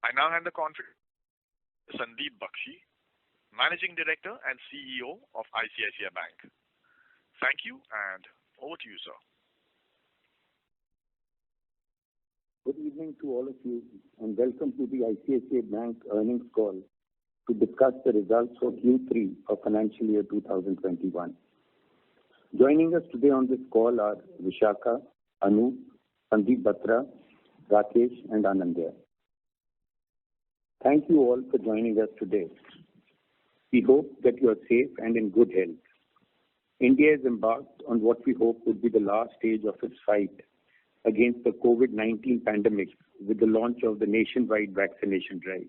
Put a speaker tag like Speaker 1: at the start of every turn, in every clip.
Speaker 1: I now hand the conference to Sandeep Bakhshi, Managing Director and CEO of ICICI Bank. Thank you, and over to you, sir.
Speaker 2: Good evening to all of you, and welcome to the ICICI Bank earnings call to discuss the results for Q3 of financial year 2021. Joining us today on this call are Vishakha, Anup, Sandeep Batra, Rakesh, and Anindya. Thank you all for joining us today. We hope that you are safe and in good health. India has embarked on what we hope would be the last stage of its fight against the COVID-19 pandemic with the launch of the nationwide vaccination drive.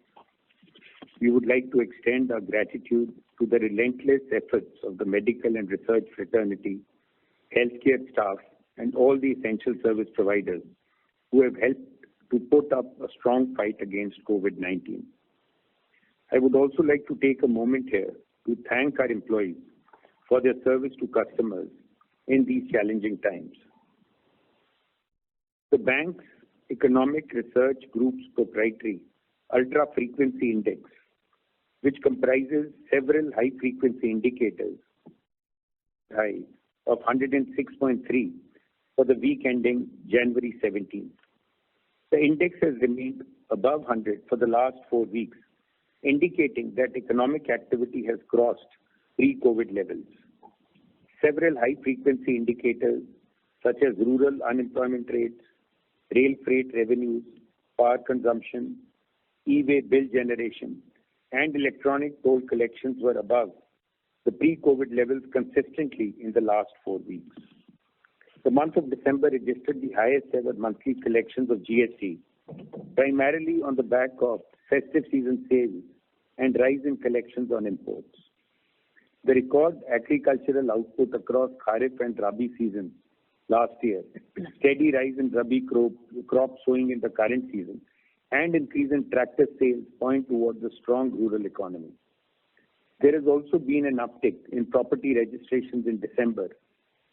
Speaker 2: We would like to extend our gratitude to the relentless efforts of the medical and research fraternity, healthcare staff, and all the essential service providers who have helped to put up a strong fight against COVID-19. I would also like to take a moment here to thank our employees for their service to customers in these challenging times. The bank's Economic Research Group's proprietary Ultra Frequency Index, which comprises several high-frequency indicators, high of 106.3 for the week ending January 17th. The index has remained above 100 for the last 4 weeks, indicating that economic activity has crossed pre-COVID levels. Several high-frequency indicators such as rural unemployment rates, rail freight revenues, power consumption, e-way bill generation, and electronic toll collections were above the pre-COVID levels consistently in the last 4 weeks. The month of December registered the highest ever monthly collections of GST, primarily on the back of festive season sales and rise in collections on imports. The record agricultural output across Kharif and Rabi seasons last year, steady rise in Rabi crop sowing in the current season, and increase in tractor sales point towards a strong rural economy. There has also been an uptick in property registrations in December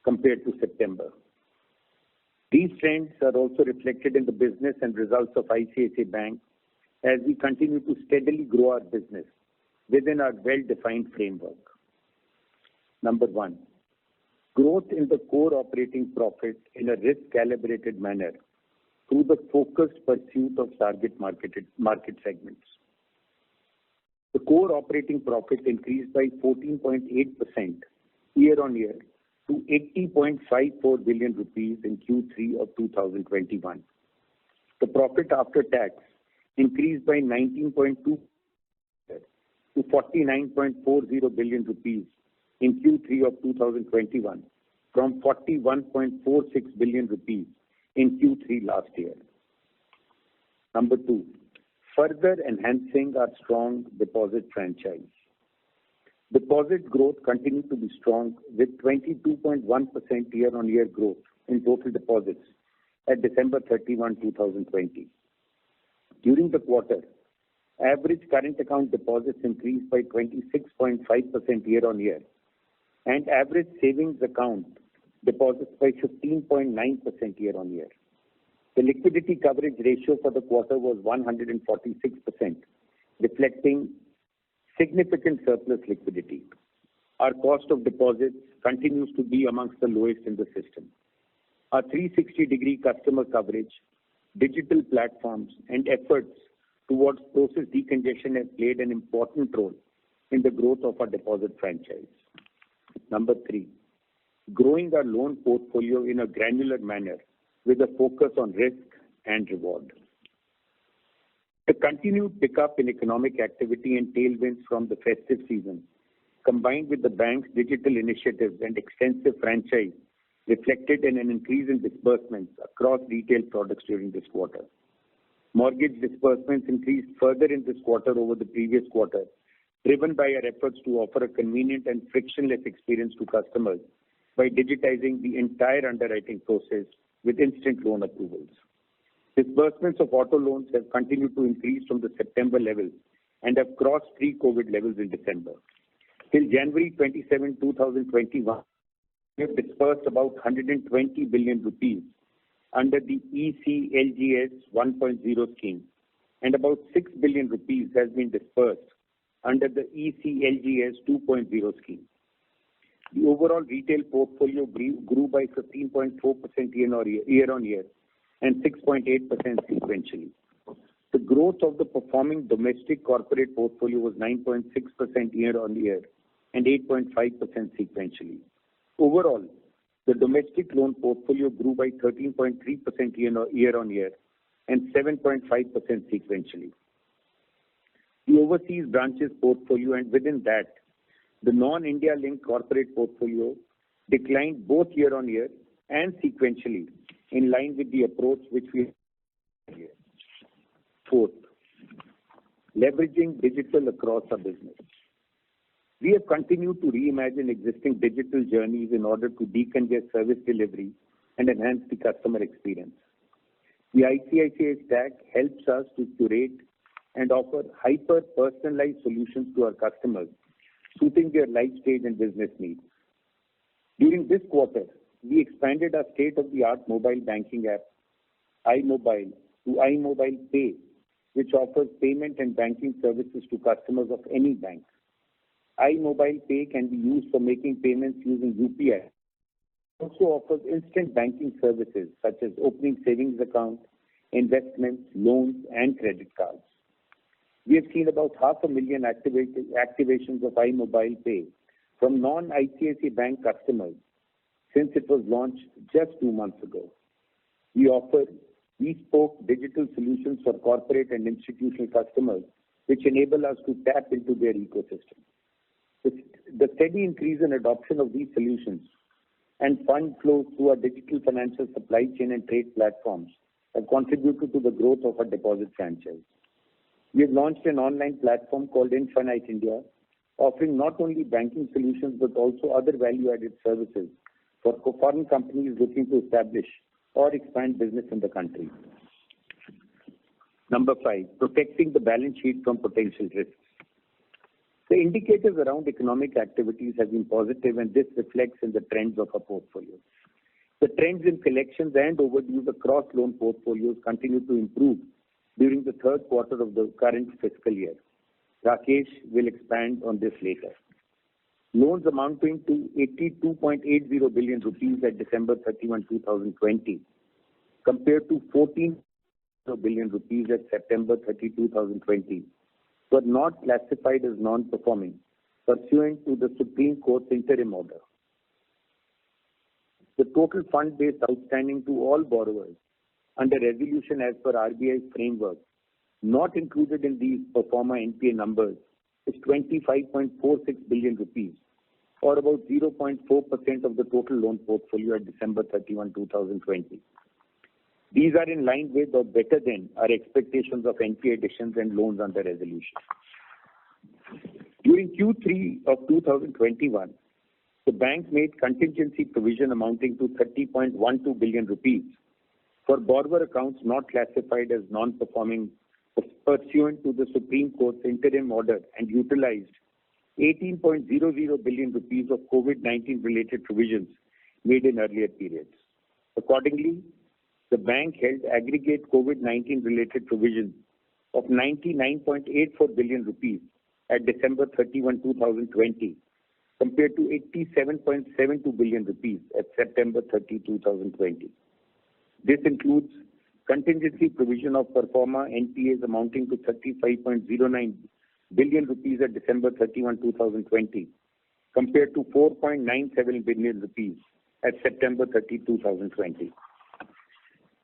Speaker 2: compared to September. These trends are also reflected in the business and results of ICICI Bank as we continue to steadily grow our business within our well-defined framework. Number 1, growth in the core operating profit in a risk-calibrated manner through the focused pursuit of target market segments. The core operating profit increased by 14.8% year-on-year to 80.54 billion rupees in Q3 of 2021. The profit after tax increased by 19.2% to 49.40 billion rupees in Q3 of 2021 from 41.46 billion rupees in Q3 last year. Number 2, further enhancing our strong deposit franchise. Deposit growth continued to be strong with 22.1% year-on-year growth in total deposits at December 31, 2020. During the quarter, average current account deposits increased by 26.5% year-on-year and average savings account deposits by 15.9% year-on-year. The liquidity coverage ratio for the quarter was 146%, reflecting significant surplus liquidity. Our cost of deposits continues to be amongst the lowest in the system. Our 360-degree customer coverage, digital platforms, and efforts towards process decongestion have played an important role in the growth of our deposit franchise. Number 3, growing our loan portfolio in a granular manner with a focus on risk and reward. The continued pickup in economic activity and tailwinds from the festive season, combined with the bank's digital initiatives and extensive franchise, reflected in an increase in disbursements across retail products during this quarter. Mortgage disbursements increased further in this quarter over the previous quarter, driven by our efforts to offer a convenient and frictionless experience to customers by digitizing the entire underwriting process with instant loan approvals. Disbursements of auto loans have continued to increase from the September levels and have crossed pre-COVID levels in December. Till January 27, 2021, we have disbursed about 120 billion rupees under the ECLGS 1.0 scheme, and about 6 billion rupees has been dispersed under the ECLGS 2.0 scheme. The overall retail portfolio grew by 15.4% year-on-year and 6.8% sequentially. The growth of the performing domestic corporate portfolio was 9.6% year-on-year and 8.5% sequentially. Overall, the domestic loan portfolio grew by 13.3% year-on-year and 7.5% sequentially. The overseas branches portfolio, and within that, the non-India linked corporate portfolio, declined both year-on-year and sequentially in line with the approach which we had here. Fourth, leveraging digital across our business. We have continued to reimagine existing digital journeys in order to decongest service delivery and enhance the customer experience. The ICICI Stack helps us to curate and offer hyper-personalized solutions to our customers, suiting their life stage and business needs. During this quarter, we expanded our state-of-the-art mobile banking app, iMobile, to iMobile Pay, which offers payment and banking services to customers of any bank. iMobile Pay can be used for making payments using UPI. It also offers instant banking services such as opening savings accounts, investments, loans, and credit cards. We have seen about 500,000 activations of iMobile Pay from non-ICICI Bank customers since it was launched just 2 months ago. We offer bespoke digital solutions for corporate and institutional customers, which enable us to tap into their ecosystem. The steady increase in adoption of these solutions and fund flows through our digital financial supply chain and trade platforms have contributed to the growth of our deposit franchise. We have launched an online platform called Infinite India, offering not only banking solutions but also other value-added services for foreign companies looking to establish or expand business in the country. Number 5, protecting the balance sheet from potential risks. The indicators around economic activities have been positive, and this reflects in the trends of our portfolio. The trends in collections and overdues across loan portfolios continue to improve during the third quarter of the current fiscal year. Rakesh will expand on this later. Loans amounting to 82.80 billion rupees at December 31, 2020, compared to 14 billion rupees at September 30, 2020, were not classified as non-performing pursuant to the Supreme Court's interim order. The total fund-based outstanding to all borrowers under resolution as per RBI's framework, not included in these pro forma NPA numbers, is 25.46 billion rupees, or about 0.4% of the total loan portfolio at December 31, 2020. These are in line with or better than our expectations of NPA additions and loans under resolution. During Q3 of 2021, the bank made contingency provision amounting to 30.12 billion rupees for borrower accounts not classified as non-performing pursuant to the Supreme Court's interim order, and utilized 18.00 billion rupees of COVID-19 related provisions made in earlier periods. Accordingly, the bank held aggregate COVID-19 related provisions of 99.84 billion rupees at December 31, 2020, compared to 87.72 billion rupees at September 30, 2020. This includes contingency provision of pro forma NPAs amounting to 35.09 billion rupees at December 31, 2020, compared to 4.97 billion rupees at September 30, 2020.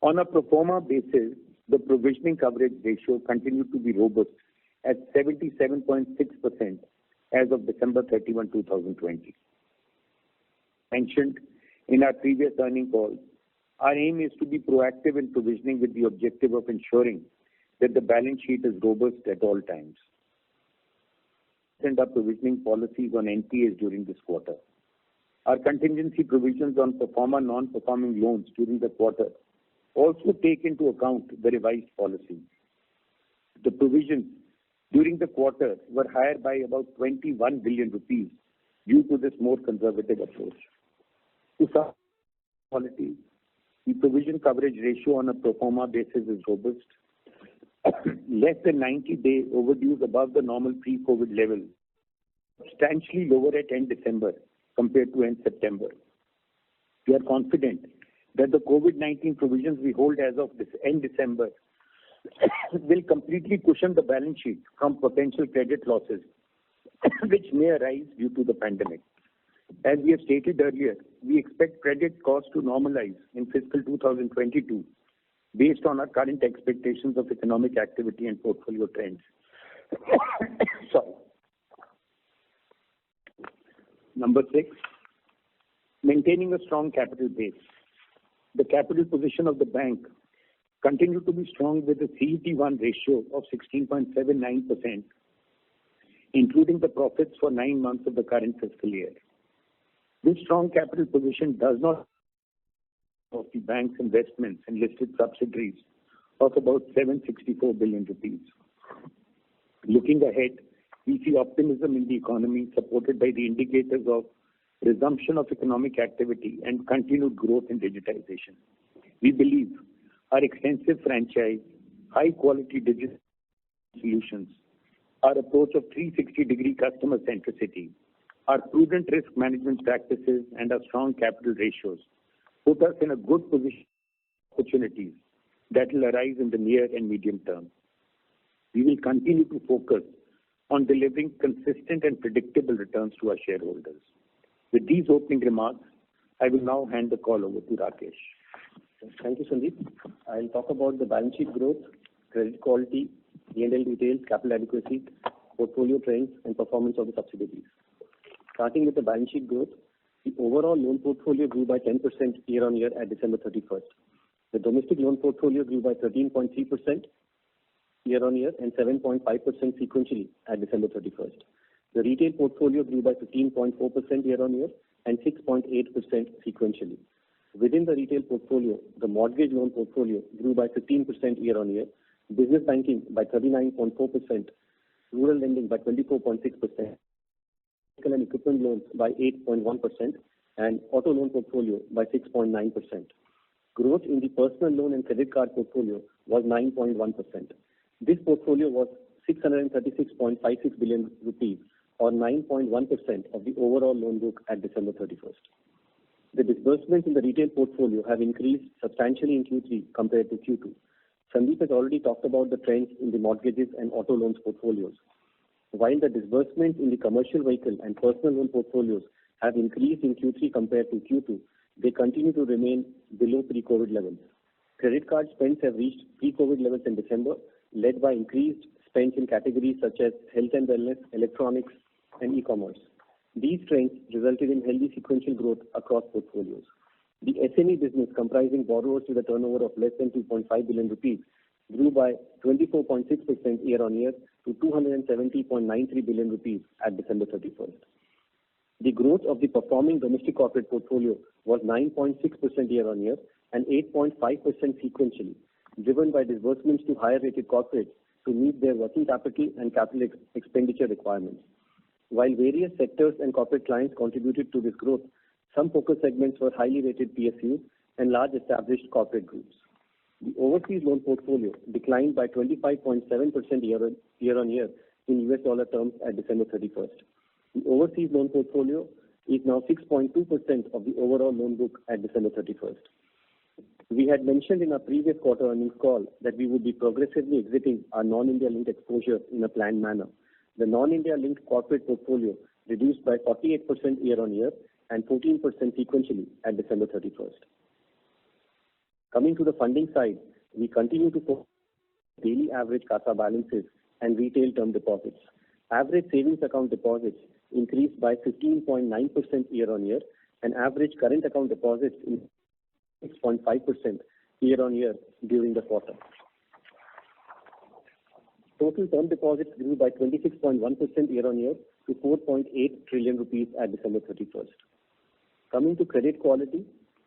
Speaker 2: On a pro forma basis, the provisioning coverage ratio continued to be robust at 77.6% as of December 31, 2020. Mentioned in our previous earnings call, our aim is to be proactive in provisioning with the objective of ensuring that the balance sheet is robust at all times. And our provisioning policies on NPAs during this quarter. Our contingency provisions on pro forma non-performing loans during the quarter also take into account the revised policy. The provisions during the quarter were higher by about 21 billion rupees due to this more conservative approach. To sum quality, the provision coverage ratio on a pro forma basis is robust. less than 90-day overdues above the normal pre-COVID level, substantially lower at end December compared to end September. We are confident that the COVID-19 provisions we hold as of this end December will completely cushion the balance sheet from potential credit losses which may arise due to the pandemic. As we have stated earlier, we expect credit costs to normalize in fiscal 2022 based on our current expectations of economic activity and portfolio trends. Sorry. Number 6, maintaining a strong capital base. The capital position of the bank continued to be strong with a CET1 ratio of 16.79%, including the profits for 9 months of the current fiscal year. This strong capital position does not of the bank's investments in listed subsidiaries of about 764 billion rupees. Looking ahead, we see optimism in the economy supported by the indicators of resumption of economic activity and continued growth in digitization. We believe our extensive franchise, high-quality digital solutions, our approach of 360-degree customer centricity, our prudent risk management practices, and our strong capital ratios put us in a good position for opportunities that will arise in the near and medium term. We will continue to focus on delivering consistent and predictable returns to our shareholders. With these opening remarks, I will now hand the call over to Rakesh.
Speaker 3: Thank you, Sandeep. I'll talk about the balance sheet growth, credit quality, P&L details, capital adequacy, portfolio trends, and performance of the subsidiaries. Starting with the balance sheet growth, the overall loan portfolio grew by 10% year-on-year at December 31st. The domestic loan portfolio grew by 13.3% year-on-year and 7.5% sequentially at December 31st. The retail portfolio grew by 15.4% year-on-year and 6.8% sequentially. Within the retail portfolio, the mortgage loan portfolio grew by 15% year-on-year, business banking by 39.4%, rural lending by 24.6%, vehicle and equipment loans by 8.1%, and auto loan portfolio by 6.9%. Growth in the personal loan and credit card portfolio was 9.1%. This portfolio was 636.56 billion rupees, or 9.1% of the overall loan book at December 31st. The disbursements in the retail portfolio have increased substantially in Q3 compared to Q2. Sandeep has already talked about the trends in the mortgages and auto loans portfolios. While the disbursements in the commercial vehicle and personal loan portfolios have increased in Q3 compared to Q2, they continue to remain below pre-COVID levels. Credit card spends have reached pre-COVID levels in December, led by increased spends in categories such as health and wellness, electronics, and e-commerce. These trends resulted in healthy sequential growth across portfolios. The SME business, comprising borrowers with a turnover of less than 2.5 billion rupees, grew by 24.6% year-on-year to 270.93 billion rupees at December 31st. The growth of the performing domestic corporate portfolio was 9.6% year-on-year and 8.5% sequentially, driven by disbursements to higher-rated corporates to meet their working capital and capital expenditure requirements. While various sectors and corporate clients contributed to this growth, some focus segments were highly rated PSUs and large established corporate groups. The overseas loan portfolio declined by 25.7% year-on-year in US dollar terms at December 31st. The overseas loan portfolio is now 6.2% of the overall loan book at December 31st. We had mentioned in our previous quarter earnings call that we would be progressively exiting our non-India linked exposure in a planned manner. The non-India linked corporate portfolio reduced by 48% year-on-year and 14% sequentially at December 31st. Coming to the funding side, we continue to focus on daily average CASA balances and retail term deposits. Average savings account deposits increased by 15.9% year-on-year, and average current account deposits increased 6.5% year-on-year during the quarter. Total term deposits grew by 26.1% year-on-year to 4.8 trillion rupees at December 31st. Coming to credit quality,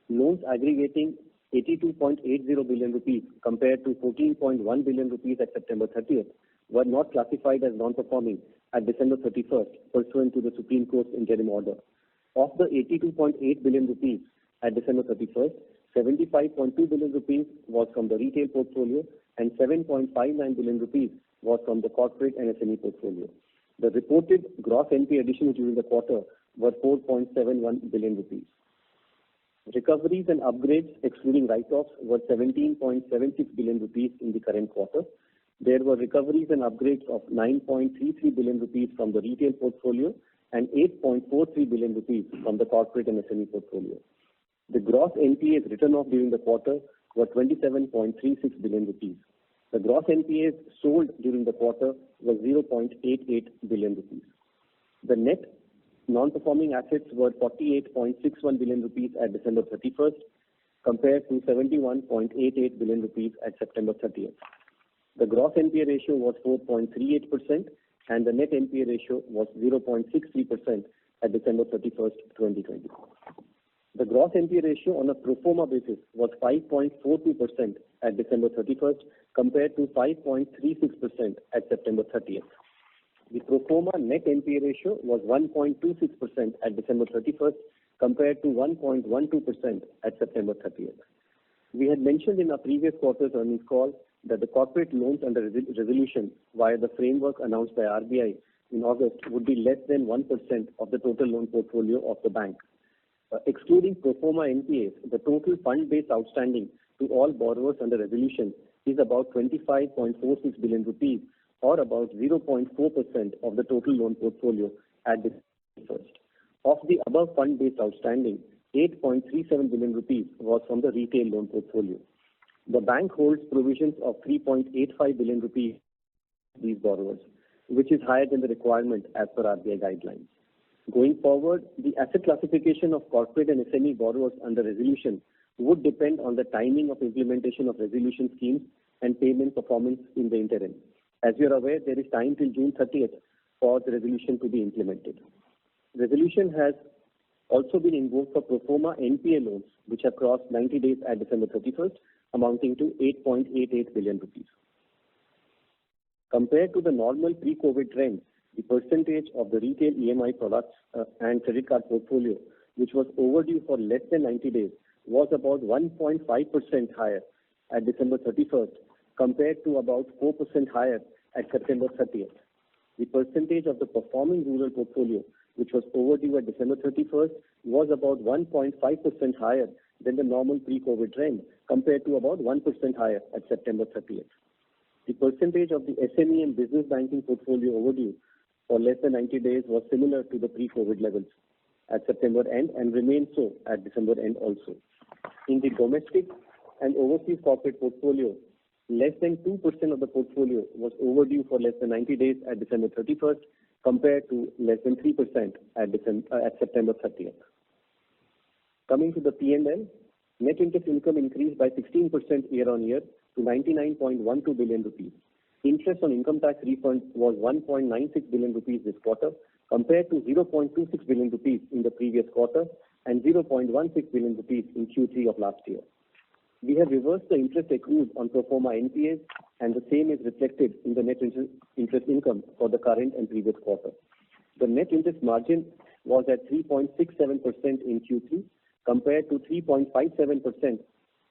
Speaker 3: loans aggregating 82.80 billion rupees compared to 14.1 billion rupees at September 30th were not classified as non-performing at December 31st pursuant to the Supreme Court's interim order. Of the 82.8 billion rupees at December 31st, 75.2 billion rupees was from the retail portfolio and 7.59 billion rupees was from the corporate and SME portfolio. The reported gross NPA additions during the quarter were 4.71 billion rupees. Recoveries and upgrades, excluding write-offs, were 17.76 billion rupees in the current quarter. There were recoveries and upgrades of 9.33 billion rupees from the retail portfolio and 8.43 billion rupees from the corporate and SME portfolio. The gross NPAs written off during the quarter were 27.36 billion rupees. The gross NPAs sold during the quarter was 0.88 billion rupees. The net non-performing assets were 48.61 billion rupees at December 31st, compared to 71.88 billion rupees at September 30th. The gross NPA ratio was 4.38% and the net NPA ratio was 0.63% at December 31st, 2020. The gross NPA ratio on a pro forma basis was 5.42% at December 31st compared to 5.36% at September 30th. The pro forma net NPA ratio was 1.26% at December 31st compared to 1.12% at September 30th. We had mentioned in our previous quarter's earnings call that the corporate loans under resolution via the framework announced by RBI in August would be less than 1% of the total loan portfolio of the bank. Excluding pro forma NPAs, the total fund-based outstanding to all borrowers under resolution is about 25.46 billion rupees, or about 0.4% of the total loan portfolio at the first. Of the above fund-based outstanding, 8.37 billion rupees was from the retail loan portfolio. The bank holds provisions of 3.85 billion rupees for these borrowers, which is higher than the requirement as per RBI guidelines. Going forward, the asset classification of corporate and SME borrowers under resolution would depend on the timing of implementation of resolution schemes and payment performance in the interim. As you are aware, there is time till June 30th for the resolution to be implemented. Resolution has also been invoked for pro forma NPA loans, which have crossed 90 days at December 31st, amounting to 8.88 billion rupees. Compared to the normal pre-COVID trend, the percentage of the retail EMI products and credit card portfolio, which was overdue for less than 90 days, was about 1.5% higher at December 31st compared to about 4% higher at September 30th. The percentage of the performing rural portfolio, which was overdue at December 31st, was about 1.5% higher than the normal pre-COVID trend compared to about 1% higher at September 30th. The percentage of the SME and business banking portfolio overdue for less than 90 days was similar to the pre-COVID levels at September end and remained so at December end also. In the domestic and overseas corporate portfolio, less than 2% of the portfolio was overdue for less than 90 days at December 31st compared to less than 3% at September 30th. Coming to the P&L, net interest income increased by 16% year-on-year to 99.12 billion rupees. Interest on income tax refund was 1.96 billion rupees this quarter compared to 0.26 billion rupees in the previous quarter and 0.16 billion rupees in Q3 of last year. We have reversed the interest accrued on pro forma NPAs and the same is reflected in the net interest income for the current and previous quarter. The net interest margin was at 3.67% in Q3 compared to 3.57%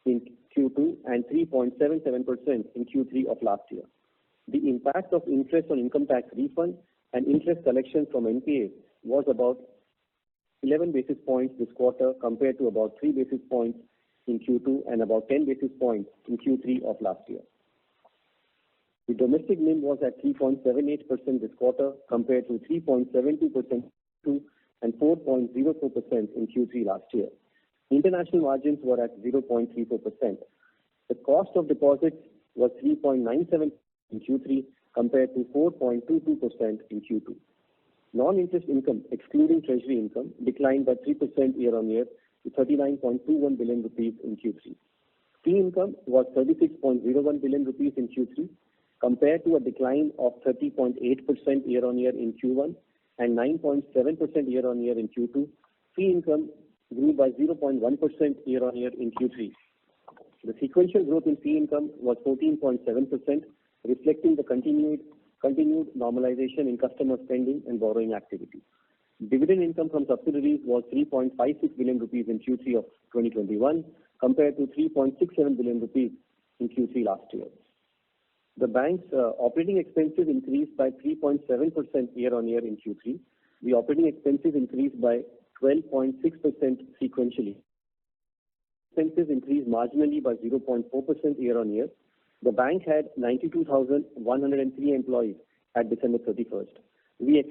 Speaker 3: in Q2 and 3.77% in Q3 of last year. The impact of interest on income tax refund and interest collection from NPA was about 11 basis points this quarter compared to about 3 basis points in Q2 and about 10 basis points in Q3 of last year. The domestic NIM was at 3.78% this quarter compared to 3.72% and 4.04% in Q3 last year. International margins were at 0.34%. The cost of deposits was 3.97% in Q3 compared to 4.22% in Q2. Non-interest income, excluding treasury income, declined by 3% year-on-year to 39.21 billion rupees in Q3. Fee income was 36.01 billion rupees in Q3 compared to a decline of 30.8% year-on-year in Q1 and 9.7% year-on-year in Q2. Fee income grew by 0.1% year-on-year in Q3. The sequential growth in fee income was 14.7%, reflecting the continued normalization in customer spending and borrowing activity. Dividend income from subsidiaries was 3.56 billion rupees in Q3 of 2021 compared to 3.67 billion rupees in Q3 last year. The bank's operating expenses increased by 3.7% year-on-year in Q3. The operating expenses increased by 12.6% sequentially. Expenses increased marginally by 0.4% year-on-year. The bank had 92,103 employees at December 31st. We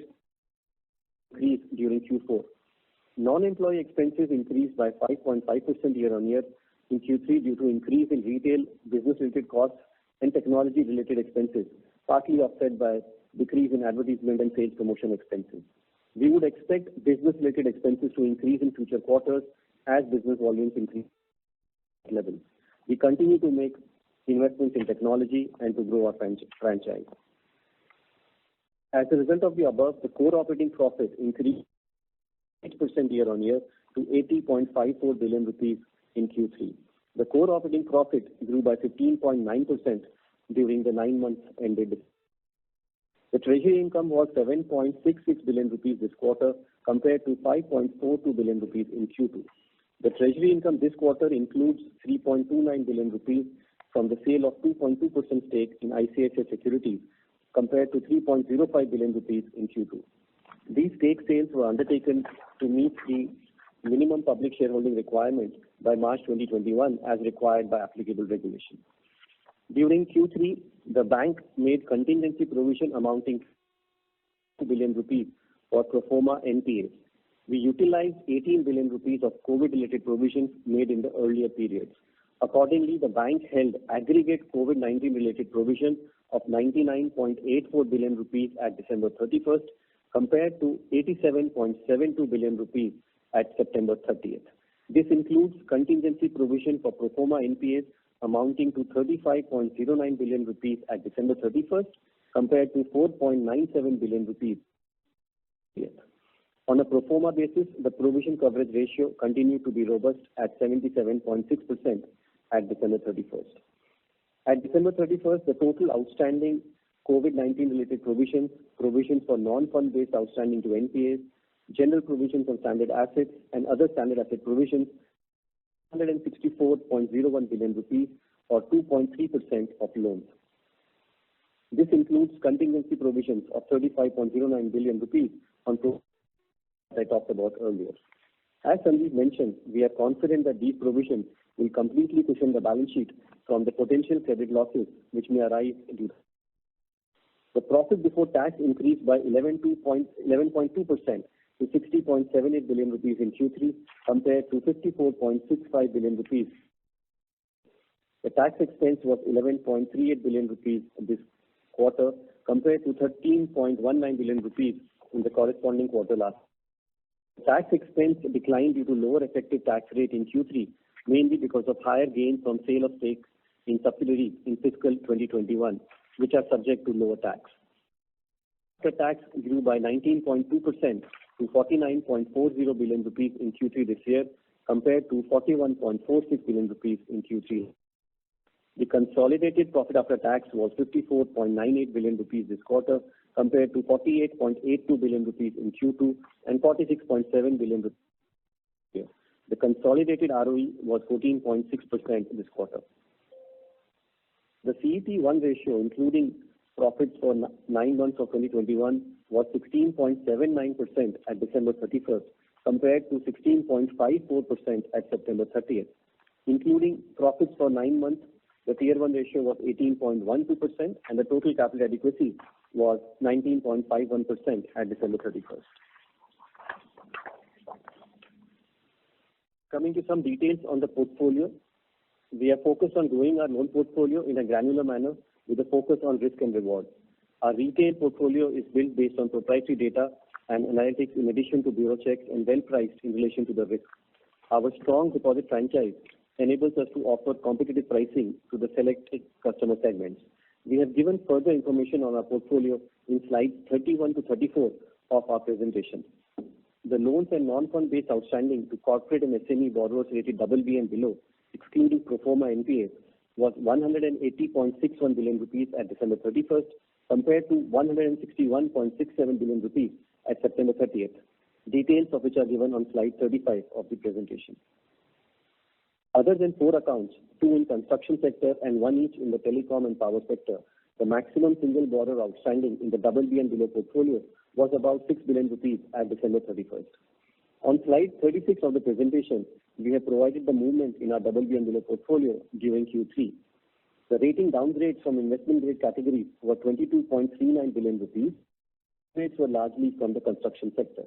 Speaker 3: increased during Q4. Non-employee expenses increased by 5.5% year-on-year in Q3 due to increase in retail business-related costs and technology-related expenses, partly offset by decrease in advertisement and sales promotion expenses. We would expect business-related expenses to increase in future quarters as business volumes increase levels. We continue to make investments in technology and to grow our franchise. As a result of the above, the core operating profit increased 8% year-on-year to 80.54 billion rupees in Q3. The core operating profit grew by 15.9% during the 9 months ended. The treasury income was 7.66 billion rupees this quarter compared to 5.42 billion rupees in Q2. The treasury income this quarter includes 3.29 billion rupees from the sale of 2.2% stake in ICICI Securities compared to 3.05 billion rupees in Q2. These stake sales were undertaken to meet the minimum public shareholding requirement by March 2021 as required by applicable regulation. During Q3, the bank made contingency provision amounting to 2 billion rupees for pro forma NPAs. We utilized 18 billion rupees of COVID-related provisions made in the earlier periods. Accordingly, the bank held aggregate COVID-19 related provision of 99.84 billion rupees at December 31st compared to 87.72 billion rupees at September 30th. This includes contingency provision for pro forma NPAs amounting to 35.09 billion rupees at December 31st compared to 4.97 billion rupees. On a pro forma basis, the provision coverage ratio continued to be robust at 77.6% at December 31st. At December 31st, the total outstanding COVID-19 related provisions for non-fund based outstanding to NPAs, general provisions on standard assets and other standard asset provisions, 164.01 billion rupees or 2.3% of loans. This includes contingency provisions of 35.09 billion rupees on I talked about earlier. As Sandeep mentioned, we are confident that these provisions will completely cushion the balance sheet from the potential credit losses which may arise due. The profit before tax increased by 11.2% to 60.78 billion rupees in Q3 compared to 54.65 billion rupees. The tax expense was 11.38 billion rupees this quarter compared to 13.19 billion rupees in the corresponding quarter last. The tax expense declined due to lower effective tax rate in Q3, mainly because of higher gains from sale of stakes in subsidiaries in fiscal 2021, which are subject to lower tax. The tax grew by 19.2% to 49.40 billion rupees in Q3 this year compared to 41.46 billion rupees in Q3. The consolidated profit after tax was 54.98 billion rupees this quarter compared to 48.82 billion rupees in Q2 and 46.7 billion rupees. The consolidated ROE was 14.6% this quarter. The CET1 ratio, including profits for 9 months of 2021, was 16.79% at December 31st, compared to 16.54% at September 30th. Including profits for 9 months, the Tier 1 ratio was 18.12% and the total capital adequacy was 19.51% at December 31st. Coming to some details on the portfolio, we are focused on growing our loan portfolio in a granular manner with a focus on risk and reward. Our retail portfolio is built based on proprietary data and analytics in addition to bureau checks and well priced in relation to the risk. Our strong deposit franchise enables us to offer competitive pricing to the selected customer segments. We have given further information on our portfolio in slides 31 to 34 of our presentation. The loans and non-fund based outstanding to corporate and SME borrowers rated BB and below, excluding pro forma NPAs, was 180.61 billion rupees at December 31st compared to 161.67 billion rupees at September 30th, details of which are given on slide 35 of the presentation. Other than 4 accounts, 2 in construction sector and 1 each in the telecom and power sector, The maximum single borrower outstanding in the BB and below portfolio was about 6 billion rupees at December 31st. On slide 36 of the presentation, we have provided the movement in our BB and below portfolio during Q3. The rating downgrades from investment grade categories were 22.39 billion rupees. Rates were largely from the construction sector.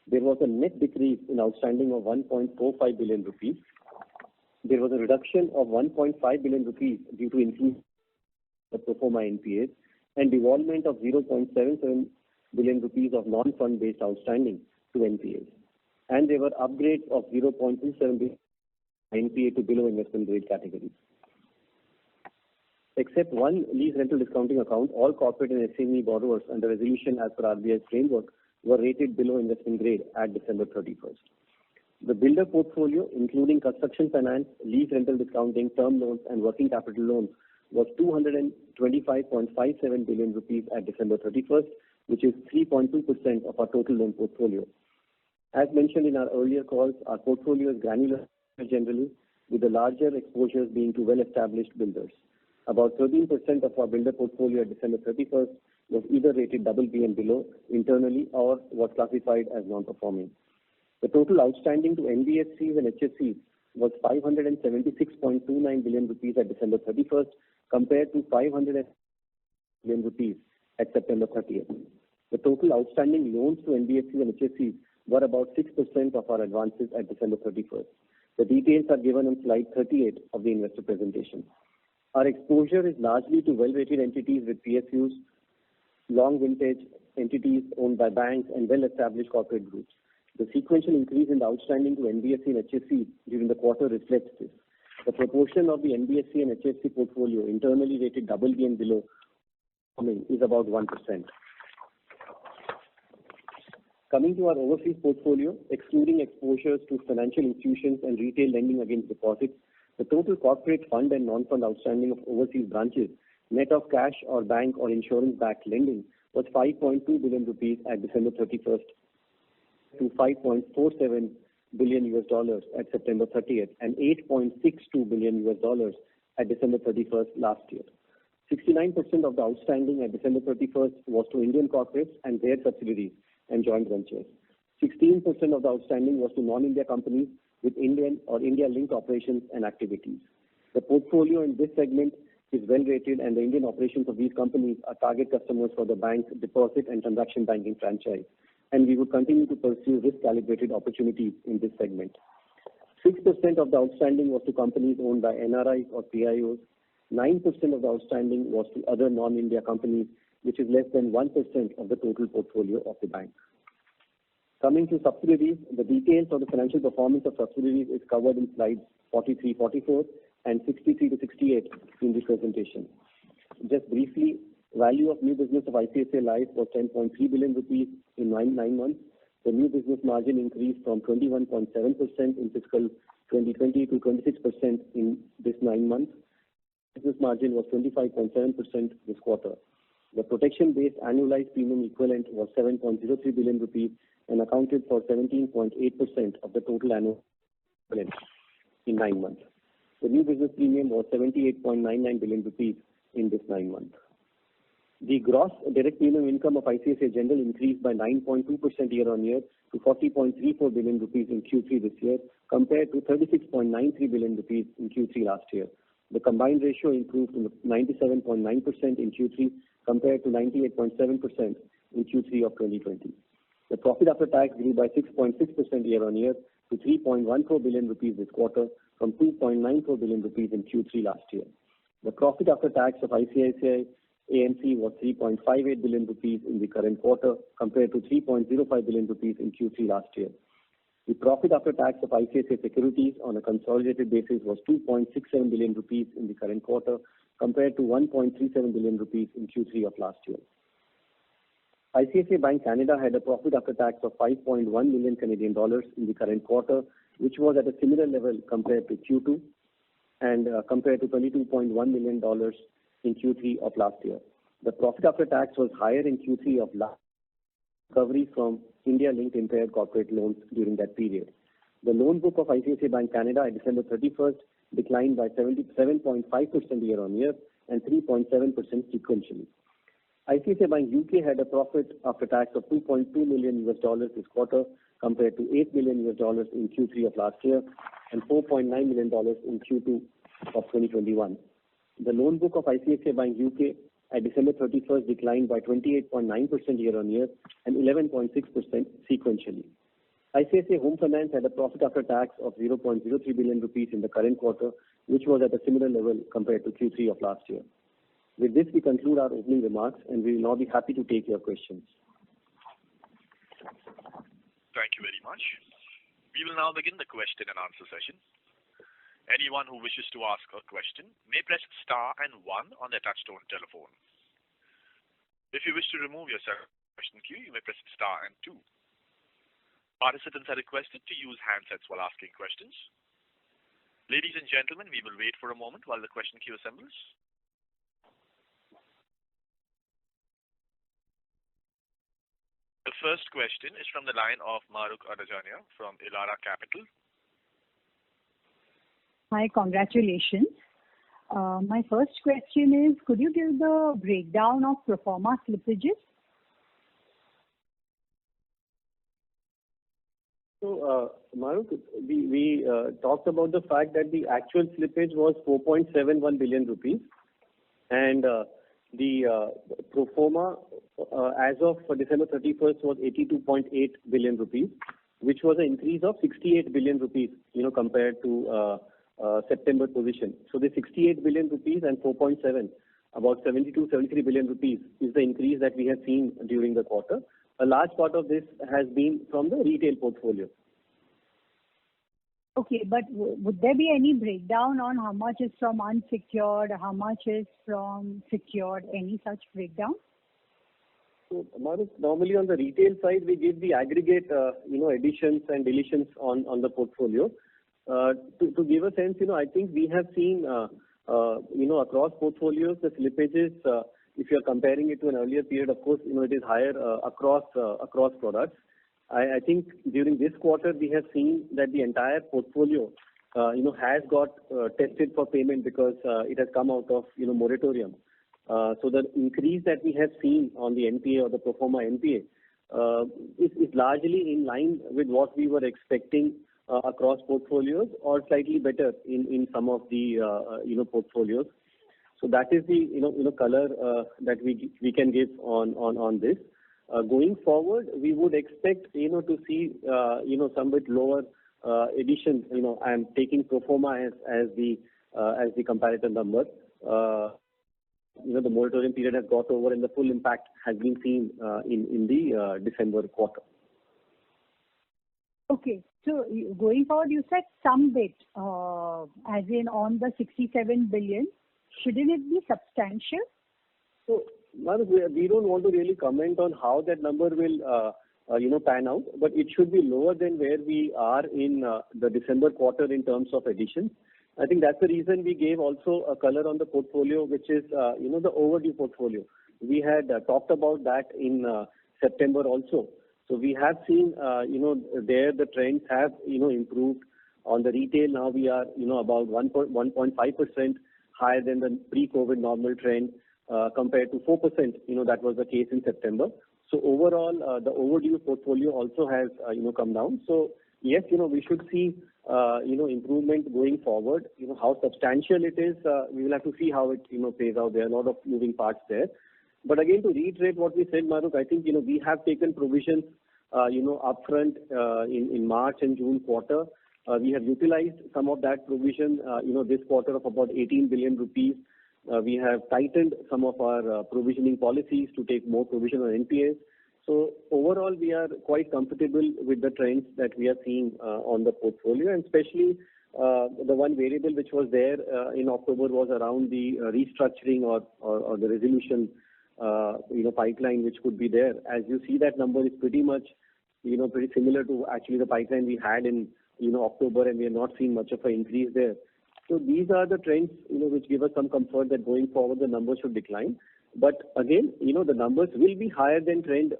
Speaker 3: There was a net decrease in outstanding of 1.45 billion rupees. There was a reduction of 1.5 billion rupees due to increase the pro forma NPAs and devolvement of 0.77 billion rupees of non-fund based outstanding to NPAs. And there were upgrades of 0.27 billion NPA to below investment grade categories. Except one lease rental discounting account, all corporate and SME borrowers under resolution as per RBI's framework were rated below investment grade at December 31st. The builder portfolio, including construction finance, lease rental discounting, term loans, and working capital loans, was 225.57 billion rupees at December 31st, which is 3.2% of our total loan portfolio. As mentioned in our earlier calls, our portfolio is granular generally, with the larger exposures being to well-established builders. About 13% of our builder portfolio at December 31st was either rated BB and below internally or was classified as non-performing. The total outstanding to NBFCs and HFCs was 576.29 billion rupees at December 31st compared to 500 billion rupees at September 30th. The total outstanding loans to NBFCs and HFCs were about 6% of our advances at December 31st. The details are given on slide 38 of the investor presentation. Our exposure is largely to well-rated entities with PSUs, long vintage entities owned by banks, and well-established corporate groups. The sequential increase in the outstanding to NBFC and HFC during the quarter reflects this. The proportion of the NBFC and HFC portfolio internally rated BB and below is about 1%. Coming to our overseas portfolio, excluding exposures to financial institutions and retail lending against deposits, the total corporate fund and non-fund outstanding of overseas branches, net of cash or bank or insurance-backed lending, was 5.2 billion rupees at December 31st to $5.47 billion at September 30th and $8.62 billion at December 31st last year. 69% of the outstanding at December 31st was to Indian corporates and their subsidiaries and joint ventures. 16% of the outstanding was to non-India companies with Indian or India-linked operations and activities. The portfolio in this segment is well rated, and the Indian operations of these companies are target customers for the bank's deposit and transaction banking franchise, and we will continue to pursue risk-calibrated opportunities in this segment. 6% of the outstanding was to companies owned by NRIs or PIOs. 9% of the outstanding was to other non-India companies, which is less than 1% of the total portfolio of the bank. Coming to subsidiaries, the details of the financial performance of subsidiaries is covered in slides 43, 44 and 63 to 68 in this presentation. Just briefly, value of new business of ICICI Life was 10.3 billion rupees in 9 months. The new business margin increased from 21.7% in fiscal 2020 to 26% in this 9 months. Business margin was 25.7% this quarter. The protection-based annualized premium equivalent was 7.03 billion rupees and accounted for 17.8% of the total annual equivalent in 9 months. The new business premium was 78.99 billion rupees in this 9 months. The gross direct premium income of ICICI General increased by 9.2% year-on-year to 40.34 billion rupees in Q3 this year, compared to 36.93 billion rupees in Q3 last year. The combined ratio improved to 97.9% in Q3 compared to 98.7% in Q3 of 2020. The profit after tax grew by 6.6% year-on-year to 3.14 billion rupees this quarter from 2.94 billion rupees in Q3 last year. The profit after tax of ICICI AMC was 3.58 billion rupees in the current quarter compared to 3.05 billion rupees in Q3 last year. The profit after tax of ICICI Securities on a consolidated basis was 2.67 billion rupees in the current quarter compared to 1.37 billion rupees in Q3 of last year. ICICI Bank Canada had a profit after tax of 5.1 million Canadian dollars in the current quarter, which was at a similar level compared to Q2 and compared to $22.1 million in Q3 of last year. The profit after tax was higher in Q3 of last year, recovery from India-linked impaired corporate loans during that period. The loan book of ICICI Bank Canada at December 31st declined by 77.5% year-on-year and 3.7% sequentially. ICICI Bank UK had a profit after tax of $2.2 million this quarter compared to $8 million in Q3 of last year and $4.9 million in Q2 of 2021. The loan book of ICICI Bank UK at December 31st declined by 28.9% year-on-year and 11.6% sequentially. ICICI Home Finance had a profit after tax of 0.03 billion rupees in the current quarter, which was at a similar level compared to Q3 of last year. With this, we conclude our opening remarks, and we will now be happy to take your questions.
Speaker 1: Thank you very much. We will now begin the question and answer session. Anyone who wishes to ask a question may press star and 1 on their touchtone telephone. If you wish to remove yourself from the question queue, you may press star and 2. Participants are requested to use handsets while asking questions. Ladies and gentlemen, we will wait for a moment while the question queue assembles. The first question is from the line of Mahrukh Adajania from Elara Capital.
Speaker 4: Hi, congratulations. My first question is, could you give the breakdown of pro forma slippages?
Speaker 3: So, Mahrukh, we talked about the fact that the actual slippage was 4.71 billion rupees, and the pro forma as of December 31st was 82.8 billion rupees, which was an increase of 68 billion rupees, compared to September position. So the 68 billion rupees and 4.7, about 73 billion rupees is the increase that we have seen during the quarter. A large part of this has been from the retail portfolio.
Speaker 4: Okay, but would there be any breakdown on how much is from unsecured, how much is from secured, any such breakdown?
Speaker 3: So, Mahrukh, normally on the retail side, we give the aggregate, additions and deletions on the portfolio. To give a sense, I think we have seen, across portfolios, the slippages, if you are comparing it to an earlier period, of course, it is higher across products. I think during this quarter, we have seen that the entire portfolio, has got tested for payment because it has come out of, moratorium. So the increase that we have seen on the NPA or the pro forma NPA is largely in line with what we were expecting across portfolios or slightly better in some of the, portfolios. So that is the, color that we can give on this. Going forward, we would expect, to see, some bit lower addition. I'm taking pro forma as the comparator number. The moratorium period has got over and the full impact has been seen in the December quarter.
Speaker 4: Okay, so going forward, you said some bit, as in on the 67 billion. Shouldn't it be substantial?
Speaker 3: So, Mahrukh, we don't want to really comment on how that number will, pan out, but it should be lower than where we are in the December quarter in terms of additions. I think that's the reason we gave also a color on the portfolio, which is, the overdue portfolio. We had talked about that in September also. So we have seen, there the trends have, improved. On the retail now we are, about 1.5% higher than the pre-COVID normal trend compared to 4%, that was the case in September. So overall, the overdue portfolio also has, come down. So yes, we should see, improvement going forward. How substantial it is, we will have to see how it, plays out. There are a lot of moving parts there. But again, to reiterate what we said, Mahrukh, I think, we have taken provisions, upfront in March and June quarter. We have utilized some of that provision, this quarter of about 18 billion rupees. We have tightened some of our provisioning policies to take more provision on NPAs. So overall, we are quite comfortable with the trends that we are seeing on the portfolio, and especially the one variable which was there in October was around the restructuring or the resolution, pipeline which could be there. As you see, that number is pretty much, pretty similar to actually the pipeline we had in, October, and we are not seeing much of an increase there. So these are the trends, which give us some comfort that going forward the numbers should decline. But again, the numbers will be higher than trend,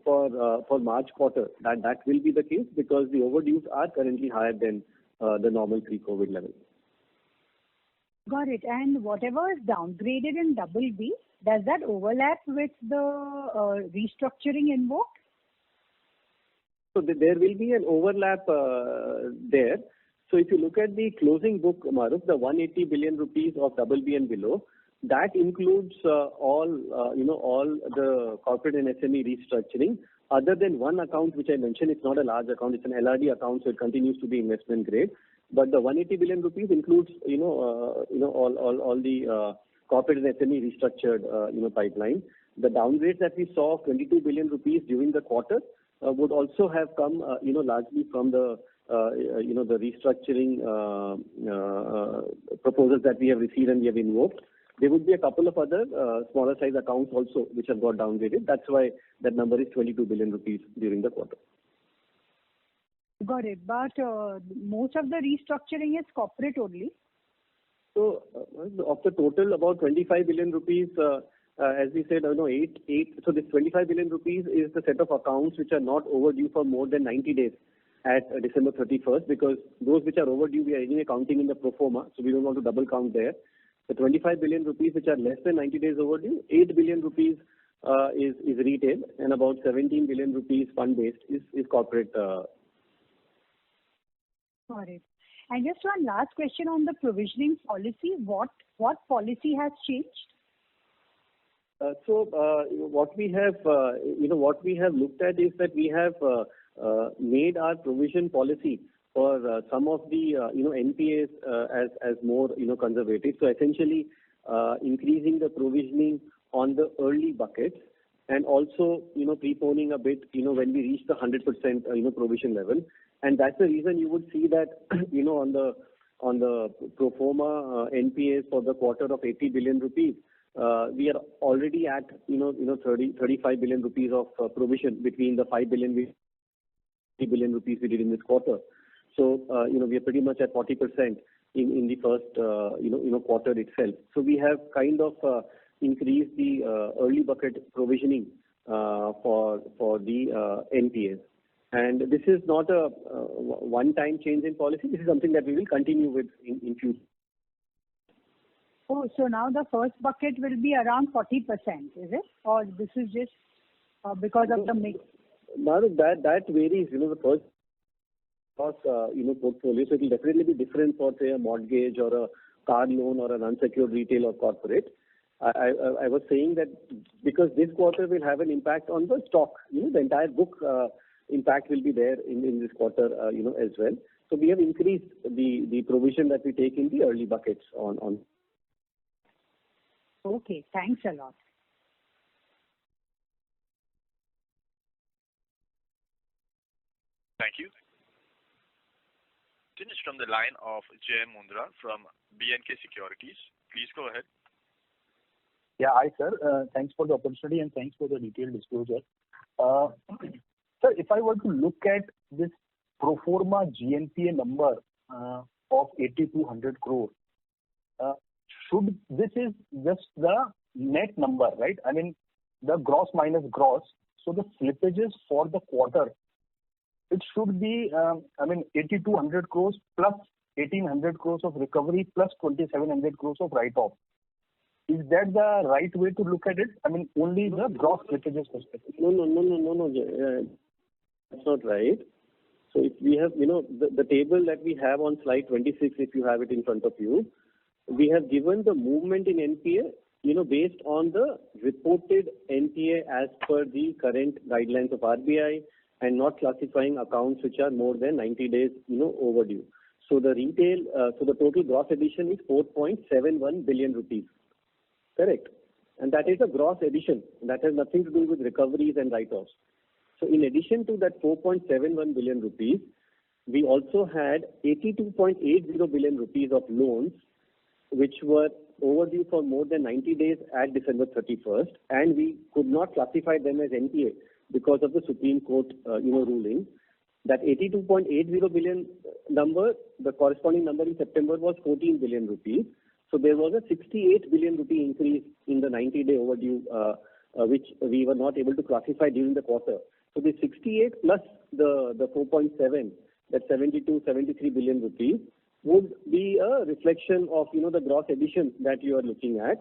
Speaker 3: for March quarter. That will be the case because the overdues are currently higher than the normal pre-COVID level.
Speaker 4: Got it. And whatever is downgraded in double B, does that overlap with the restructuring invoked?
Speaker 3: So there will be an overlap there. So if you look at the closing book, Maruf, the 180 billion rupees of double B and below, that includes all the corporate and SME restructuring, other than one account which I mentioned. It's not a large account; it's an LRD account, so it continues to be investment grade. But the 180 billion rupees includes all the corporate and SME restructured pipeline. The downgrades that we saw of 22 billion rupees during the quarter would also have come largely from the the restructuring proposals that we have received and we have invoked. There would be a couple of other smaller size accounts also which have got downgraded. That's why that number is 22 billion rupees during the quarter.
Speaker 4: Got it. But most of the restructuring is corporate only.
Speaker 3: So of the total, about 25 billion rupees, as we said, so this 25 billion rupees is the set of accounts which are not overdue for more than 90 days at December 31st, because those which are overdue, we are anyway counting in the pro forma, so we don't want to double count there. The 25 billion rupees which are less than 90 days overdue, 8 billion rupees is retail, and about 17 billion rupees fund-based is corporate.
Speaker 4: Got it. And just one last question on the provisioning policy. What policy has changed?
Speaker 3: What we have looked at is that we have made our provision policy for some of the NPAs as more conservative. So essentially, increasing the provisioning on the early buckets, and also preponing a bit when we reach the 100% provision level. And that's the reason you would see that on the pro forma NPAs for the quarter of 80 billion rupees, we are already at 35 billion rupees of provision between the 5 billion 3 billion rupees we did in this quarter. So we are pretty much at 40% in the first quarter itself. So we have kind of increased the early bucket provisioning for the NPAs. And this is not a one-time change in policy. This is something that we will continue with in future.
Speaker 4: Oh, so now the first bucket will be around 40%, is it? Or this is just because of the mix?
Speaker 3: Maru, that varies. The first portfolio, so it will definitely be different for, say, a mortgage or a car loan or an unsecured retail or corporate. I was saying that because this quarter will have an impact on the stock, the entire book impact will be there in this quarter, as well. So we have increased the provision that we take in the early buckets on.
Speaker 4: Okay, thanks a lot.
Speaker 1: Thank you. This is from the line of Jay Mundra from B&K Securities. Please go ahead.
Speaker 5: Yeah, hi sir. Thanks for the opportunity and thanks for the detailed disclosure. Sir, if I were to look at this pro forma GNPA number of 8,200 crore, this is just the net number, right? I mean, the gross minus gross. So the slippages for the quarter, it should be, 8,200 crores plus 1,800 crores of recovery plus 2,700 crores of write-off. Is that the right way to look at it? I mean, only the gross slippages perspective.
Speaker 3: No. That's not right. So if we have, the table that we have on slide 26, if you have it in front of you, we have given the movement in NPA, based on the reported NPA as per the current guidelines of RBI, and not classifying accounts which are more than 90 days, overdue. So the the total gross addition is 4.71 billion rupees. Correct. And that is a gross addition. That has nothing to do with recoveries and write-offs. So in addition to that 4.71 billion rupees, we also had 82.80 billion rupees of loans which were overdue for more than 90 days at December 31st, and we could not classify them as NPA because of the Supreme Court, ruling. That 82.80 billion number, the corresponding number in September was 14 billion rupees. So there was a 68 billion rupee increase in the 90-day overdue, which we were not able to classify during the quarter. So the 68 plus the 4.7, that's 73 billion rupees. would be a reflection of, the gross additions that you are looking at.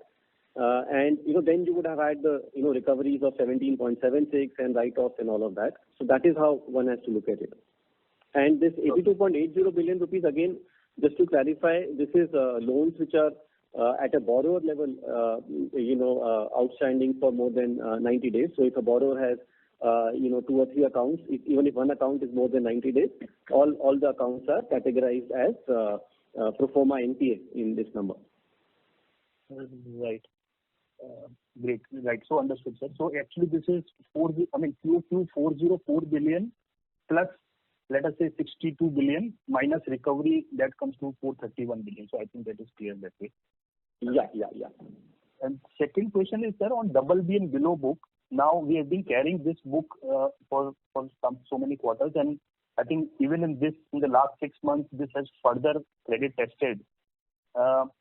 Speaker 3: And, then you would have had the, recoveries of 17.76 and write-offs and all of that. So that is how one has to look at it. And this 82.80 billion rupees, again, just to clarify, this is loans which are at a borrower level, outstanding for more than 90 days. So if a borrower has, 2 or 3 accounts, even if one account is more than 90 days, all the accounts are categorized as pro forma NPA in this number.
Speaker 5: Right. Great. Right. So understood, sir. So actually this is QOQ 404 billion plus, let us say 62 billion minus recovery, that comes to 431 billion. So I think that is clear that way.
Speaker 3: Yeah.
Speaker 5: And second question is, sir, on BB and below book. Now we have been carrying this book for so many quarters, and I think even in the last 6 months, this has further credit tested,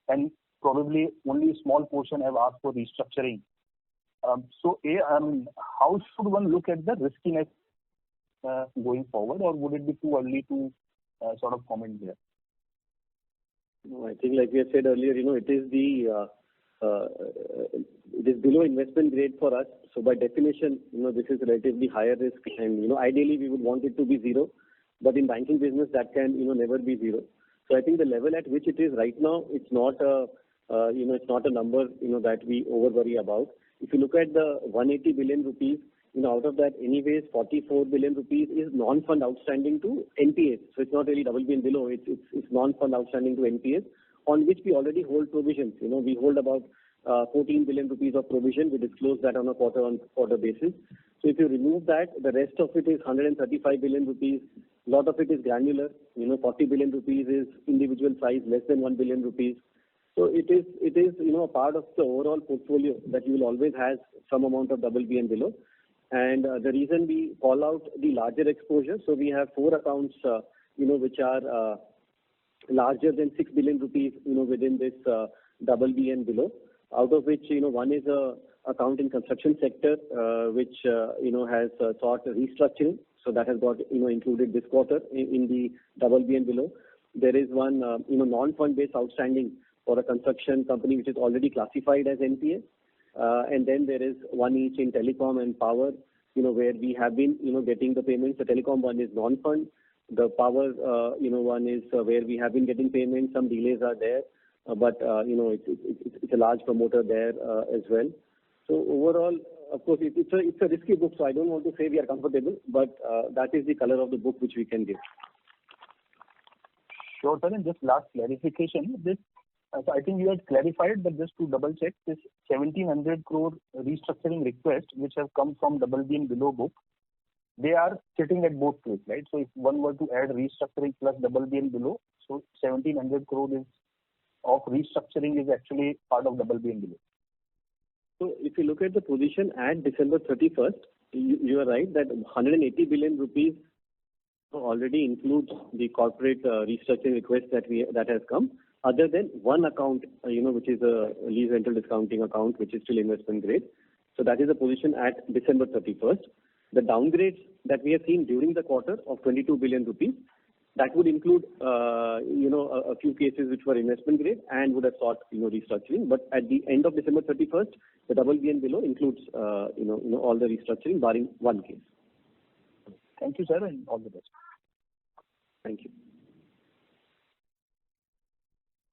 Speaker 5: and probably only a small portion have asked for restructuring. So how should one look at the riskiness going forward, or would it be too early to sort of comment there?
Speaker 3: No, I think like we have said earlier, it is it is below investment grade for us. So by definition, this is relatively higher risk, and ideally we would want it to be zero, but in banking business that can never be zero. So I think the level at which it is right now, it's not a it's not a number that we over worry about. If you look at the 180 billion rupees, out of that, anyways, 44 billion rupees is non-fund outstanding to NPAs. So it's not really BB and below. It's non-fund outstanding to NPAs, on which we already hold provisions. We hold about 14 billion rupees of provision. We disclose that on a quarter-on-quarter basis. So if you remove that, the rest of it is 135 billion rupees. A lot of it is granular. 40 billion rupees is individual size, less than 1 billion rupees. So it is a part of the overall portfolio that you will always have some amount of BB and below. And the reason we call out the larger exposure, so we have 4 accounts, which are larger than 6 billion rupees, within this BB and below. Out of which, one is a account in construction sector, which has sought restructuring. So that has got included this quarter in the BB and below. There is one non-fund based outstanding for a construction company which is already classified as NPA. And then there is one each in telecom and power, where we have been, getting the payments. The telecom one is non-fund. The power, one is where we have been getting payments. Some delays are there, but it's a large promoter there as well. So overall, of course, it's a risky book. So I don't want to say we are comfortable, but that is the color of the book which we can give.
Speaker 5: Sure, sir. And just last clarification, so I think you had clarified, but just to double check, this 1,700 crore restructuring request which have come from BB and below book, they are sitting at both places, right? So if one were to add restructuring plus BB and below, so 1,700 crore of restructuring is actually part of BB and below.
Speaker 3: So if you look at the position at December 31st, you are right that 180 billion rupees already includes the corporate restructuring request that has come, other than one account, which is a lease rental discounting account, which is still investment grade. So that is the position at December 31st. The downgrades that we have seen during the quarter of 22 billion rupees, that would include, a few cases which were investment grade and would have sought, restructuring. But at the end of December 31st, the BB and below includes, all the restructuring barring one case.
Speaker 5: Thank you, sir, and all the best.
Speaker 3: Thank you.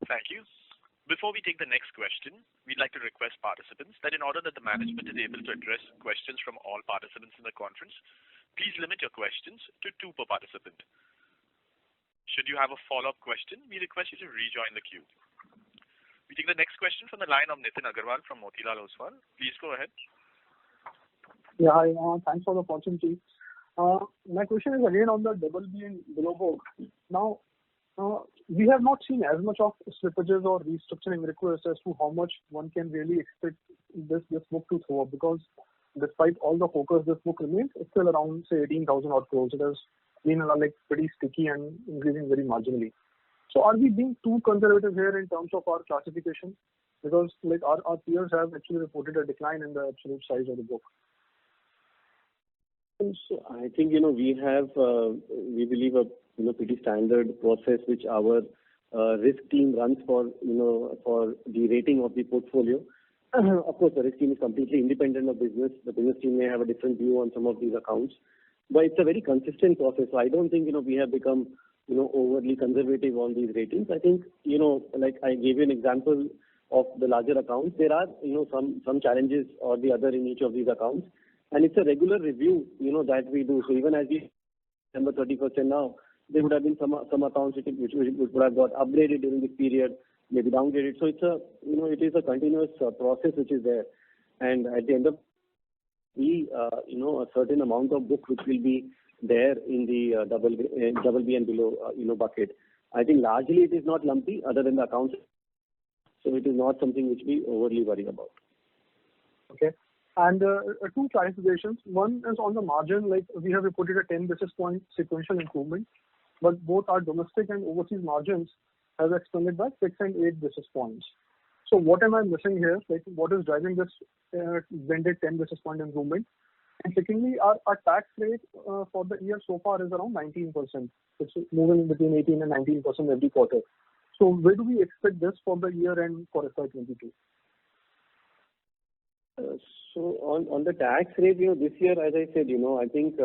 Speaker 1: Thank you. Before we take the next question, we'd like to request participants that in order that the management is able to address questions from all participants in the conference, please limit your questions to 2 per participant. Should you have a follow-up question, we request you to rejoin the queue. We take the next question from the line of Nitin Aggarwal from Motilal Oswal. Please go ahead.
Speaker 6: Yeah, hi. Thanks for the opportunity. My question is again on the BB and below book. Now, we have not seen as much of slippages or restructuring requests as to how much one can really expect this book to throw up, because despite all the focus, this book remains still around, say, 18,000 odd crores. It has been pretty sticky and increasing very marginally. So are we being too conservative here in terms of our classification? Because our peers have actually reported a decline in the absolute size of the book.
Speaker 3: So I think we have we believe a pretty standard process which our risk team runs for the rating of the portfolio. Of course, the risk team is completely independent of business. The business team may have a different view on some of these accounts, but it's a very consistent process. So I don't think we have become overly conservative on these ratings. I think like I gave you an example of the larger accounts. There are some challenges or the other in each of these accounts, and it's a regular review that we do. So even as we December 31st now, there would have been some accounts which would have got upgraded during this period, maybe downgraded. So it's it is a continuous process which is there, and at the end of a certain amount of book which will be there in the double B and below bucket. I think largely it is not lumpy other than the accounts, so it is not something which we overly worry about.
Speaker 6: Okay. And two clarifications. One is on the margin, like we have reported a 10 basis point sequential improvement, but both our domestic and overseas margins have expanded by 6 and 8 basis points. So what am I missing here? Like what is driving this blended 10 basis point improvement? And secondly, our tax rate for the year so far is around 19%. It's moving between 18 and 19% every quarter. So where do we expect this for the year and for FY22?
Speaker 3: So on the tax rate, this year, as I said, I think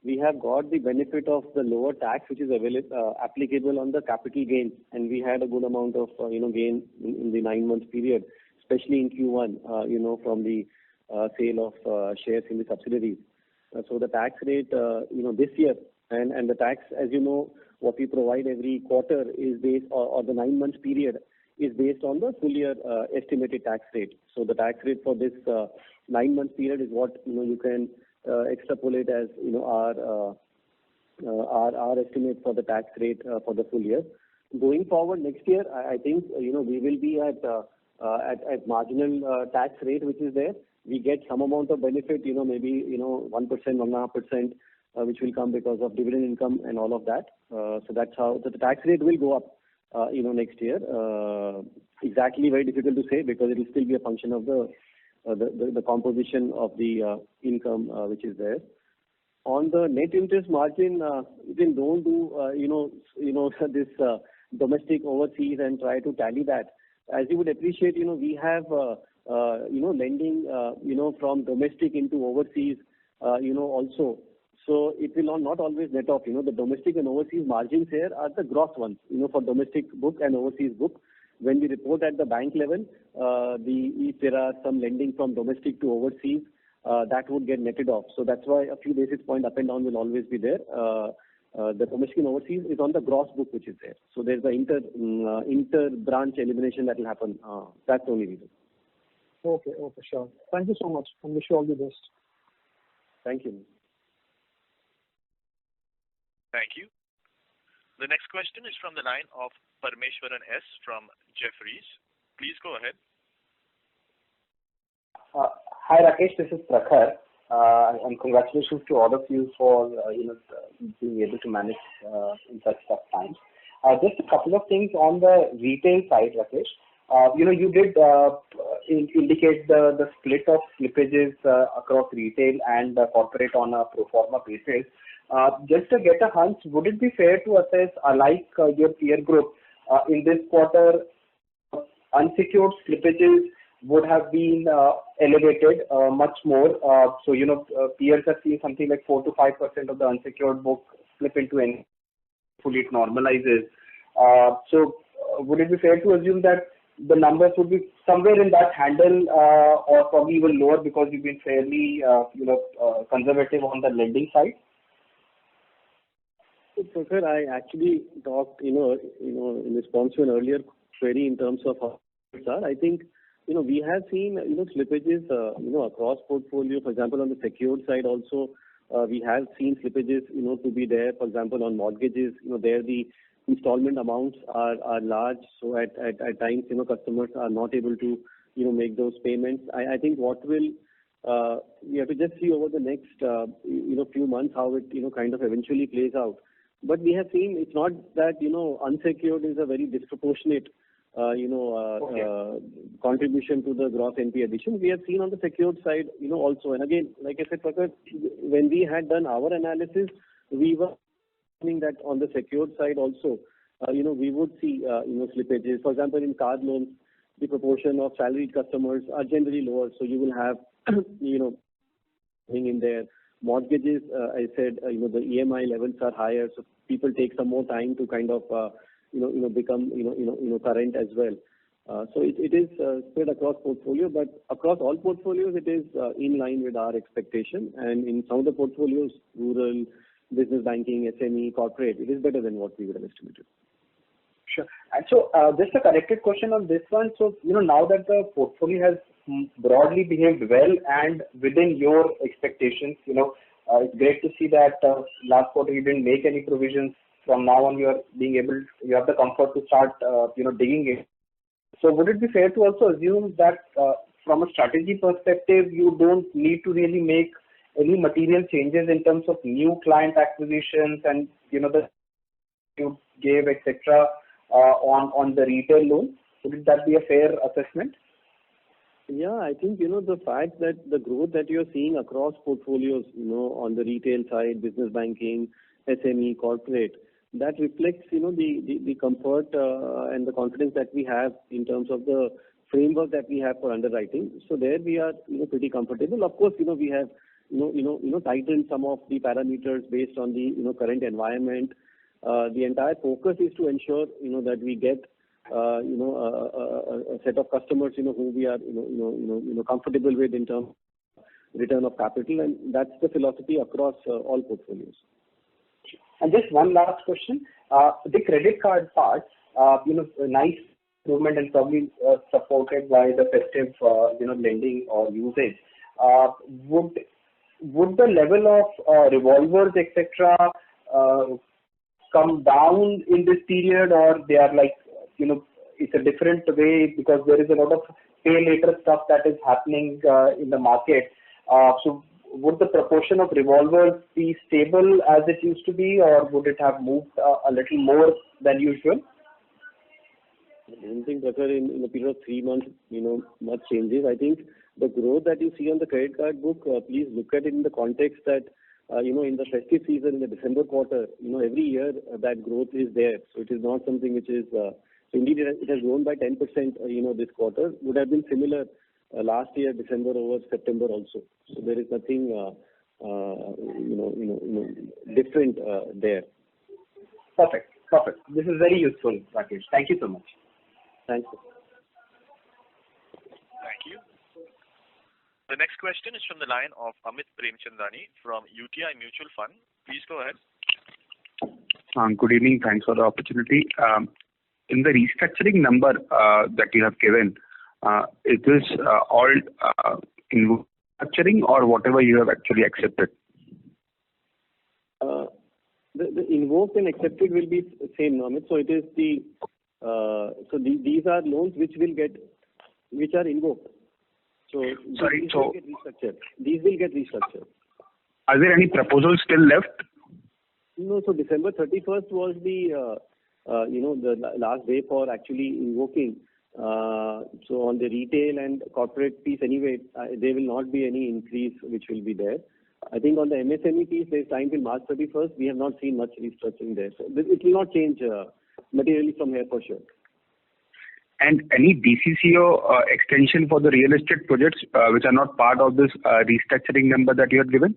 Speaker 3: we have got the benefit of the lower tax which is applicable on the capital gains, and we had a good amount of gain in the 9 month period, especially in Q1, from the sale of shares in the subsidiaries. So the tax rate, this year, and the tax, as what we provide every quarter is based, or the 9 month period is based on the full year estimated tax rate. So the tax rate for this 9 month period is what you can extrapolate as our estimate for the tax rate for the full year. Going forward next year, I think we will be at marginal tax rate which is there. We get some amount of benefit, maybe 1%, 1.5%, which will come because of dividend income and all of that. So that's how the tax rate will go up, next year. Exactly very difficult to say because it will still be a function of the composition of the income which is there. On the net interest margin, you can don't do this domestic overseas and try to tally that. As you would appreciate, we have lending from domestic into overseas also. So it will not always net off. The domestic and overseas margins here are the gross ones, for domestic book and overseas book. When we report at the bank level, if there are some lending from domestic to overseas, that would get netted off. So that's why a few basis points up and down will always be there. The domestic and overseas is on the gross book which is there. So there's the inter-branch elimination that will happen. That's the only reason.
Speaker 6: Okay, sure. Thank you so much and wish you all the best.
Speaker 3: Thank you.
Speaker 1: Thank you. The next question is from the line of Parmeshwaran S. from Jefferies. Please go ahead.
Speaker 7: Hi Rakesh, this is Prakhar, and congratulations to all of you for being able to manage in such tough times. Just a couple of things on the retail side, Rakesh. You did indicate the split of slippages across retail and corporate on a pro forma basis. Just to get a hunch, would it be fair to assess, like your peer group, in this quarter, unsecured slippages would have been elevated much more? So, peers have seen something like 4 to 5% of the unsecured book slip into any fully it normalizes. So, would it be fair to assume that the numbers would be somewhere in that handle or probably even lower because you've been fairly conservative on the lending side?
Speaker 3: So, sir, I actually talked, in response to an earlier query in terms of how it's are. I think, we have seen, slippages, across portfolio. For example, on the secured side also, we have seen slippages, to be there. For example, on mortgages, there the installment amounts are large. So at times, customers are not able to, make those payments. I think what will we have to just see over the next, few months how it, kind of eventually plays out. But we have seen it's not that, unsecured is a very disproportionate, contribution to the gross NP addition. We have seen on the secured side, also. And again, like I said, Prakhar, when we had done our analysis, we were seeing that on the secured side also, we would see, slippages. For example, in card loans, the proportion of salaried customers are generally lower, so you will have, thing in there. Mortgages, I said, the EMI levels are higher, so people take some more time to kind of, become, current as well. So it is spread across portfolio, but across all portfolios, it is in line with our expectation. And in some of the portfolios, rural, business banking, SME, corporate, it is better than what we would have estimated.
Speaker 7: Sure. And so just a corrected question on this one. So, now that the portfolio has broadly behaved well and within your expectations, it's great to see that last quarter you didn't make any provisions. From now on, you have the comfort to start, digging in. So would it be fair to also assume that from a strategy perspective, you don't need to really make any material changes in terms of new client acquisitions and, the you gave, etc., on the retail loan? Would that be a fair assessment?
Speaker 3: Yeah, I think, the fact that the growth that you're seeing across portfolios, on the retail side, business banking, SME, corporate, that reflects, the comfort and the confidence that we have in terms of the framework that we have for underwriting. So there we are, pretty comfortable. Of course, we have, tightened some of the parameters based on the, current environment. The entire focus is to ensure, that we get, a set of customers, who we are, comfortable with in terms of return of capital, and that's the philosophy across all portfolios.
Speaker 7: And just one last question. The credit card part, a nice improvement and probably supported by the festive, lending or usage. Would the level of revolvers, etc., come down in this period, or they are like, it's a different way because there is a lot of pay later stuff that is happening in the market. So would the proportion of revolvers be stable as it used to be, or would it have moved a little more than usual?
Speaker 3: I don't think, Prakhar, in a period of 3 months, much changes. I think the growth that you see on the credit card book, please look at it in the context that, in the festive season, in the December quarter, every year that growth is there. So it is not something which is, so indeed it has grown by 10%, this quarter. Would have been similar last year, December over September also. So there is nothing, different there.
Speaker 7: Perfect. This is very useful, Rakesh. Thank you so much.
Speaker 3: Thank you.
Speaker 1: Thank you. The next question is from the line of Amit Premchandani from UTI Mutual Fund. Please go ahead.
Speaker 8: Good evening. Thanks for the opportunity. In the restructuring number that you have given, is this all in restructuring or whatever you have actually accepted?
Speaker 3: The invoked and accepted will be same, Amit. So it is these are loans which are invoked. So these will get restructured. These will get restructured.
Speaker 8: Are there any proposals still left?
Speaker 3: No. So December 31st was the the last day for actually invoking. So on the retail and corporate piece anyway, there will not be any increase which will be there. I think on the MSME piece, there's time till March 31st. We have not seen much restructuring there. So it will not change materially from here for sure.
Speaker 8: And any DCCO extension for the real estate projects which are not part of this restructuring number that you have given?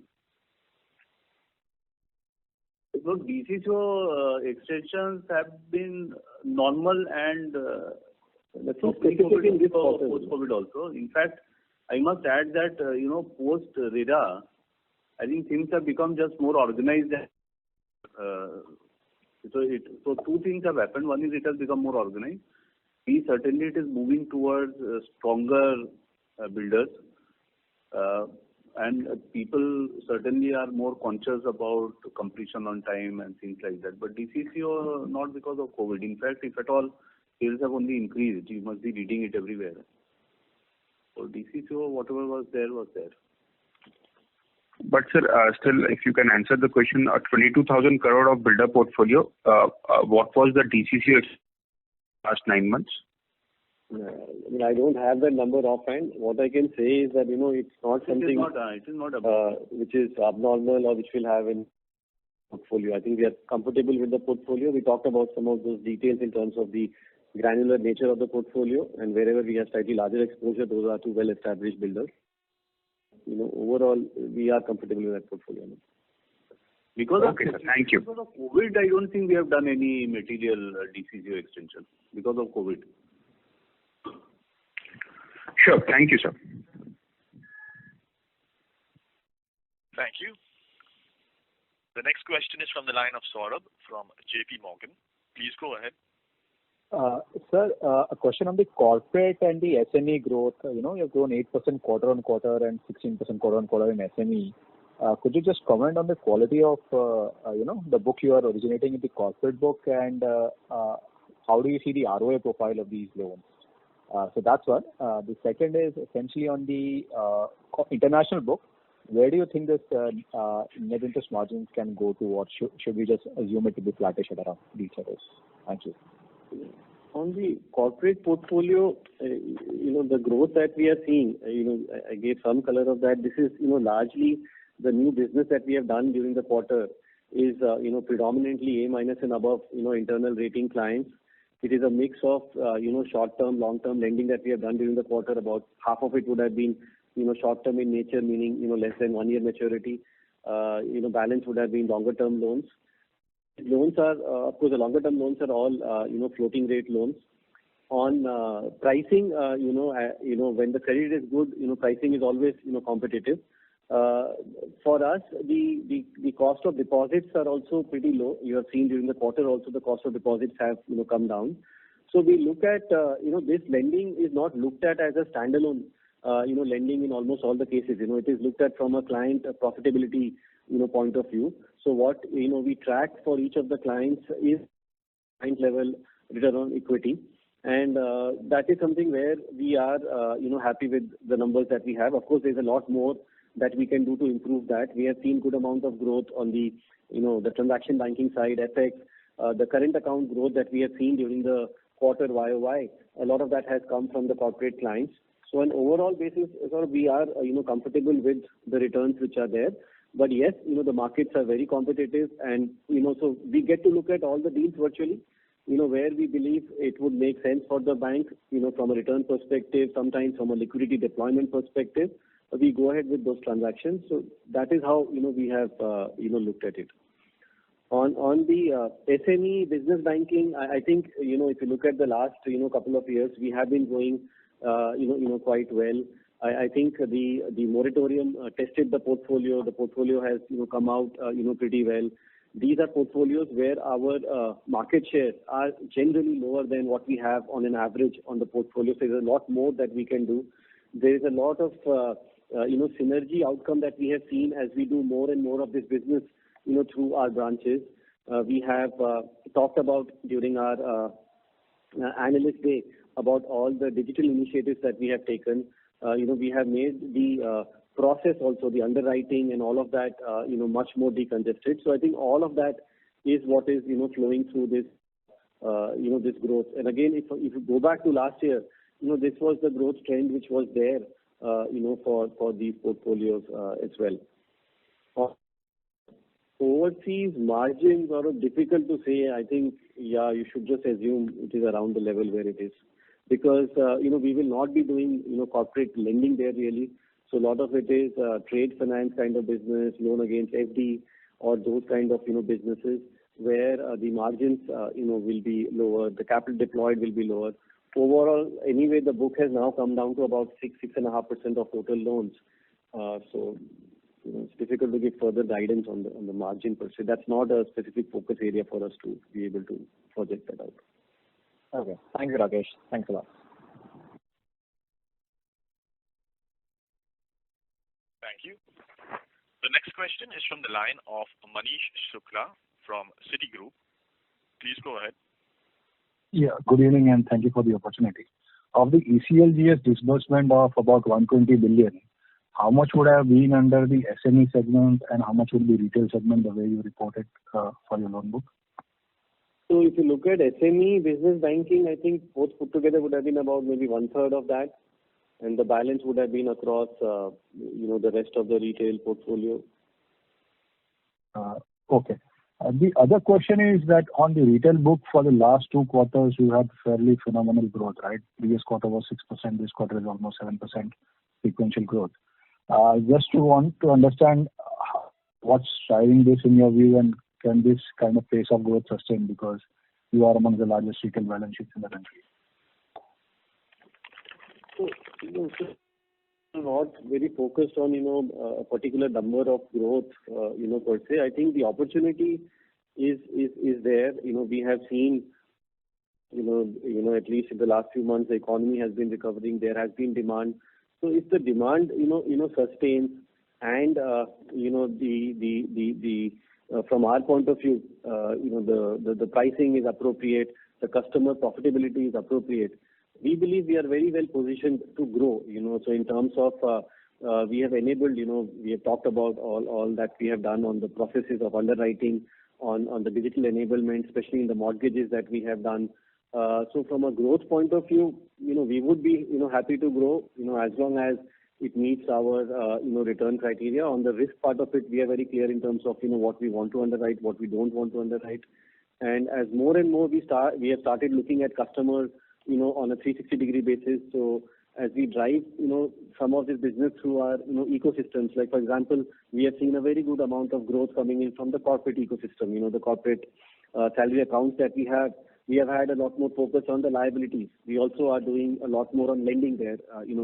Speaker 9: So DCCO extensions have been normal and
Speaker 3: specific in this quarter.
Speaker 9: Post-COVID also. In fact, I must add that post-RERA, I think things have become just more organized. So two things have happened. One is it has become more organized. Certainly it is moving towards stronger builders. And people certainly are more conscious about completion on time and things like that. But DCCO, not because of COVID. In fact, if at all, sales have only increased. You must be reading it everywhere. So DCCO, whatever was there, was there.
Speaker 8: But sir, still, if you can answer the question, 22,000 crore of builder portfolio, what was the DCCO last 9 months?
Speaker 3: I don't have that number offhand. What I can say is that, it's not something
Speaker 9: it is not
Speaker 3: which is abnormal or which will have an portfolio. I think we are comfortable with the portfolio. We talked about some of those details in terms of the granular nature of the portfolio, and wherever we have slightly larger exposure, those are to well-established builders. Overall, we are comfortable with that portfolio.
Speaker 9: Because
Speaker 8: Okay, sir. Thank you.
Speaker 9: Because of COVID, I don't think we have done any material DCCO extension because of COVID.
Speaker 8: Sure. Thank you, sir.
Speaker 1: Thank you. The next question is from the line of Saurabh from JP Morgan. Please go ahead.
Speaker 10: Sir, a question on the corporate and the SME growth. You've grown 8% quarter-on-quarter and 16% quarter-on-quarter in SME. Could you just comment on the quality of, the book you are originating in the corporate book, and how do you see the ROA profile of these loans? So that's one. The second is essentially on the international book. Where do you think this net interest margins can go to, or should we just assume it to be flattish at around these levels? Thank you.
Speaker 3: On the corporate portfolio, the growth that we are seeing, I gave some color of that. This is, largely the new business that we have done during the quarter is, predominantly A- and above, internal rating clients. It is a mix of, short-term, long-term lending that we have done during the quarter. About half of it would have been, short-term in nature, meaning, less than 1 year maturity. Balance would have been longer-term loans. Loans are, of course, the longer-term loans are all, floating rate loans. On pricing, when the credit is good, pricing is always, competitive. For us, the cost of deposits are also pretty low. You have seen during the quarter also the cost of deposits have, come down. So we look at, this lending is not looked at as a standalone, lending in almost all the cases. It is looked at from a client profitability, point of view. So what, we track for each of the clients is client level return on equity. And that is something where we are, happy with the numbers that we have. Of course, there's a lot more that we can do to improve that. We have seen good amount of growth on the, the transaction banking side, FX, the current account growth that we have seen during the quarter YOY. A lot of that has come from the corporate clients. So on overall basis, we are, comfortable with the returns which are there. But yes, the markets are very competitive, and, so we get to look at all the deals virtually, where we believe it would make sense for the bank, from a return perspective, sometimes from a liquidity deployment perspective. We go ahead with those transactions. So that is how, we have, looked at it. On the SME business banking, I think, if you look at the last, couple of years, we have been going, quite well. I think the moratorium tested the portfolio. The portfolio has, come out, pretty well. These are portfolios where our market shares are generally lower than what we have on an average on the portfolio. So there's a lot more that we can do. There is a lot of, synergy outcome that we have seen as we do more and more of this business, through our branches. We have talked about during our analyst day about all the digital initiatives that we have taken. We have made the process also, the underwriting and all of that, much more decongested. So I think all of that is what is, flowing through this, this growth. And again, if you go back to last year, this was the growth trend which was there, for these portfolios as well. Overseas margins are difficult to say. I think, you should just assume it is around the level where it is. Because, we will not be doing, corporate lending there really. So a lot of it is trade finance kind of business, loan against FD, or those kind of, businesses where the margins, will be lower. The capital deployed will be lower. Overall, anyway, the book has now come down to about 6.5% of total loans. So, it's difficult to give further guidance on the margin per se. That's not a specific focus area for us to be able to project that out.
Speaker 10: Okay. Thank you, Rakesh. Thanks a lot.
Speaker 1: Thank you. The next question is from the line of Manish Shukla from Citigroup. Please go ahead.
Speaker 5: Yeah, good evening and thank you for the opportunity. Of the ECLGS disbursement of about 120 billion, how much would have been under the SME segment and how much would be retail segment, the way you reported for your loan book?
Speaker 3: So if you look at SME business banking, I think both put together would have been about maybe 1/3 of that, and the balance would have been across, the rest of the retail portfolio.
Speaker 5: Okay.
Speaker 10: The other question is that on the retail book for the last 2 quarters, you had fairly phenomenal growth, right? Previous quarter was 6%, this quarter is almost 7% sequential growth. Just to want to understand what's driving this in your view, and can this kind of pace of growth sustain because you are among the largest retail balance sheets in the country?
Speaker 3: So, not very focused on, a particular number of growth, per se. I think the opportunity is there. We have seen, at least in the last few months, the economy has been recovering. There has been demand. So if the demand, sustains and, from our point of view, the pricing is appropriate, the customer profitability is appropriate, we believe we are very well positioned to grow. So in terms of, we have enabled, we have talked about all that we have done on the processes of underwriting, on the digital enablement, especially in the mortgages that we have done. So from a growth point of view, we would be, happy to grow, as long as it meets our, return criteria. On the risk part of it, we are very clear in terms of, what we want to underwrite, what we don't want to underwrite. And as more and more we have started looking at customers, on a 360-degree basis. So as we drive, some of this business through our, ecosystems, like for example, we have seen a very good amount of growth coming in from the corporate ecosystem, the corporate salary accounts that we have. We have had a lot more focus on the liabilities. We also are doing a lot more on lending there,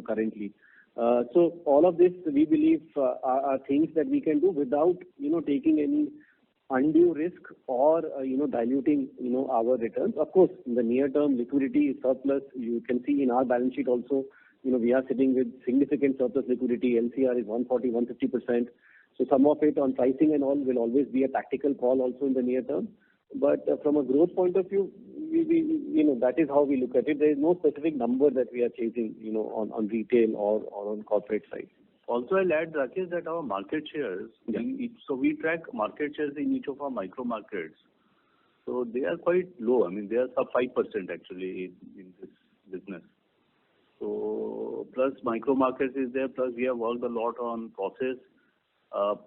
Speaker 3: currently. So all of this, we believe, are things that we can do without, taking any undue risk or, diluting, our returns. Of course, in the near term, liquidity is surplus. You can see in our balance sheet also, we are sitting with significant surplus liquidity. LCR is 140, 150%. So some of it on pricing and all will always be a tactical call also in the near term. But from a growth point of view, we that is how we look at it. There is no specific number that we are chasing, on retail or on corporate side.
Speaker 9: Also, I'll add, Rakesh, that our market shares, so we track market shares in each of our micro markets. So they are quite low. I mean, they are sub 5% actually in this business. So plus micro markets is there, plus we have worked a lot on process,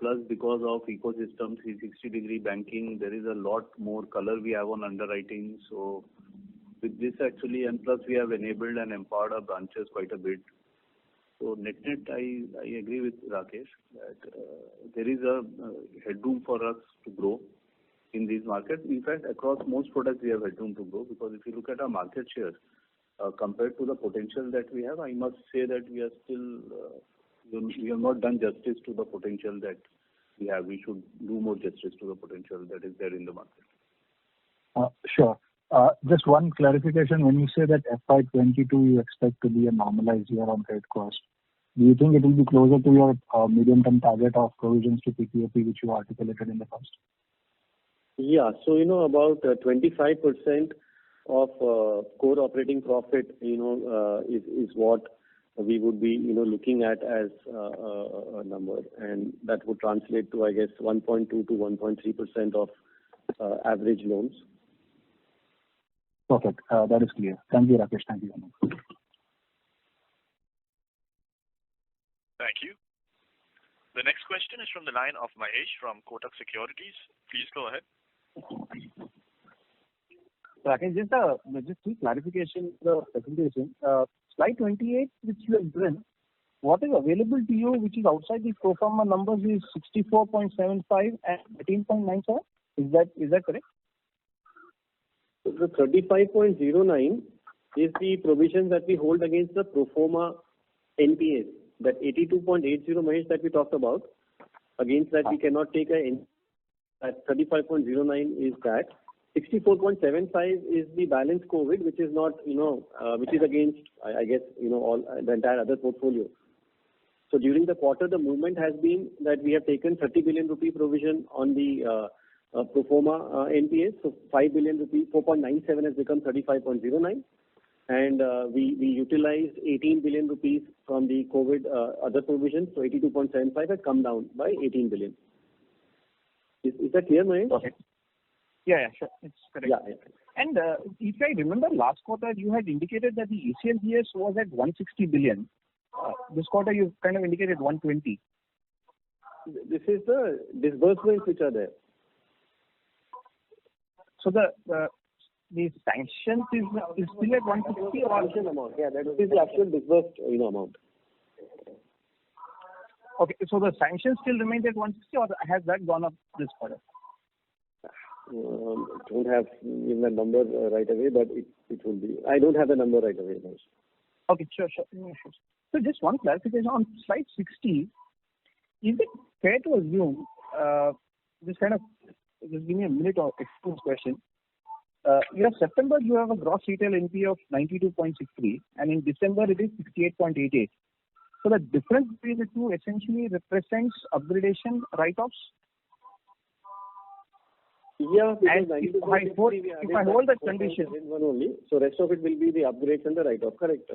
Speaker 9: plus because of ecosystem 360-degree banking, there is a lot more color we have on underwriting. So with this actually, and plus we have enabled and empowered our branches quite a bit. So net, I agree with Rakesh that there is a headroom for us to grow in these markets. In fact, across most products we have headroom to grow, because if you look at our market share compared to the potential that we have, I must say that we are still, we have not done justice to the potential that we have. We should do more justice to the potential that is there in the market.
Speaker 10: Sure. Just one clarification. When you say that FY22 you expect to be a normalized year on credit cost, do you think it will be closer to your medium-term target of provisions to PPOP, which you articulated in the past?
Speaker 3: Yeah. So, about 25% of core operating profit, is what we would be, looking at as a number. And that would translate to, I guess, 1.2 to 1.3% of average loans.
Speaker 10: Perfect. That is clear. Thank you, Rakesh. Thank you.
Speaker 1: Thank you. The next question is from the line of Mahesh from Kotak Securities. Please go ahead.
Speaker 11: Rakesh, just two clarification the presentation. Slide 28, which you have given, what is available to you, which is outside the pro forma numbers, is 64.75 and 13.97. Is that correct?
Speaker 3: So the 35.09 is the provision that we hold against the pro forma NPAs. That 82.80 Mahesh that we talked about, against that we cannot take at 35.09 is that. 64.75 is the balance COVID, which is not, which is against, I guess, all the entire other portfolio. So during the quarter, the movement has been that we have taken 30 billion rupee provision on the pro forma NPAs. So 5 billion rupee, 4.97 has become 35.09. And we utilized 18 billion rupees from the COVID other provisions. So 82.75 has come down by 18 billion. Is that clear, Mahesh?
Speaker 11: Okay. Yeah, sure. It's correct.
Speaker 3: Yeah.
Speaker 11: And if I remember, last quarter you had indicated that the ECLGS was at 160 billion. This quarter you kind of indicated 120.
Speaker 3: This is the disbursements which are there.
Speaker 11: So the sanctions is still at 160 or
Speaker 3: Sanction amount. Yeah, that is the actual disbursed, amount.
Speaker 11: okay? So the sanctions still remains at 160, or has that gone up this quarter?
Speaker 3: Don't have the number right away, but it will be. I don't have the number right away. No.
Speaker 11: Okay, sure. No issues. So just one clarification on slide 60. Is it fair to assume, just give me a minute of explain question. Your September you have a gross retail NPA of 92.63, and in December it is 68.88. So the difference between the two essentially represents upgradation write-offs.
Speaker 3: Yeah,
Speaker 11: and if I hold that condition,
Speaker 3: one only, so rest of it will be the upgrades and the write-off. Correct.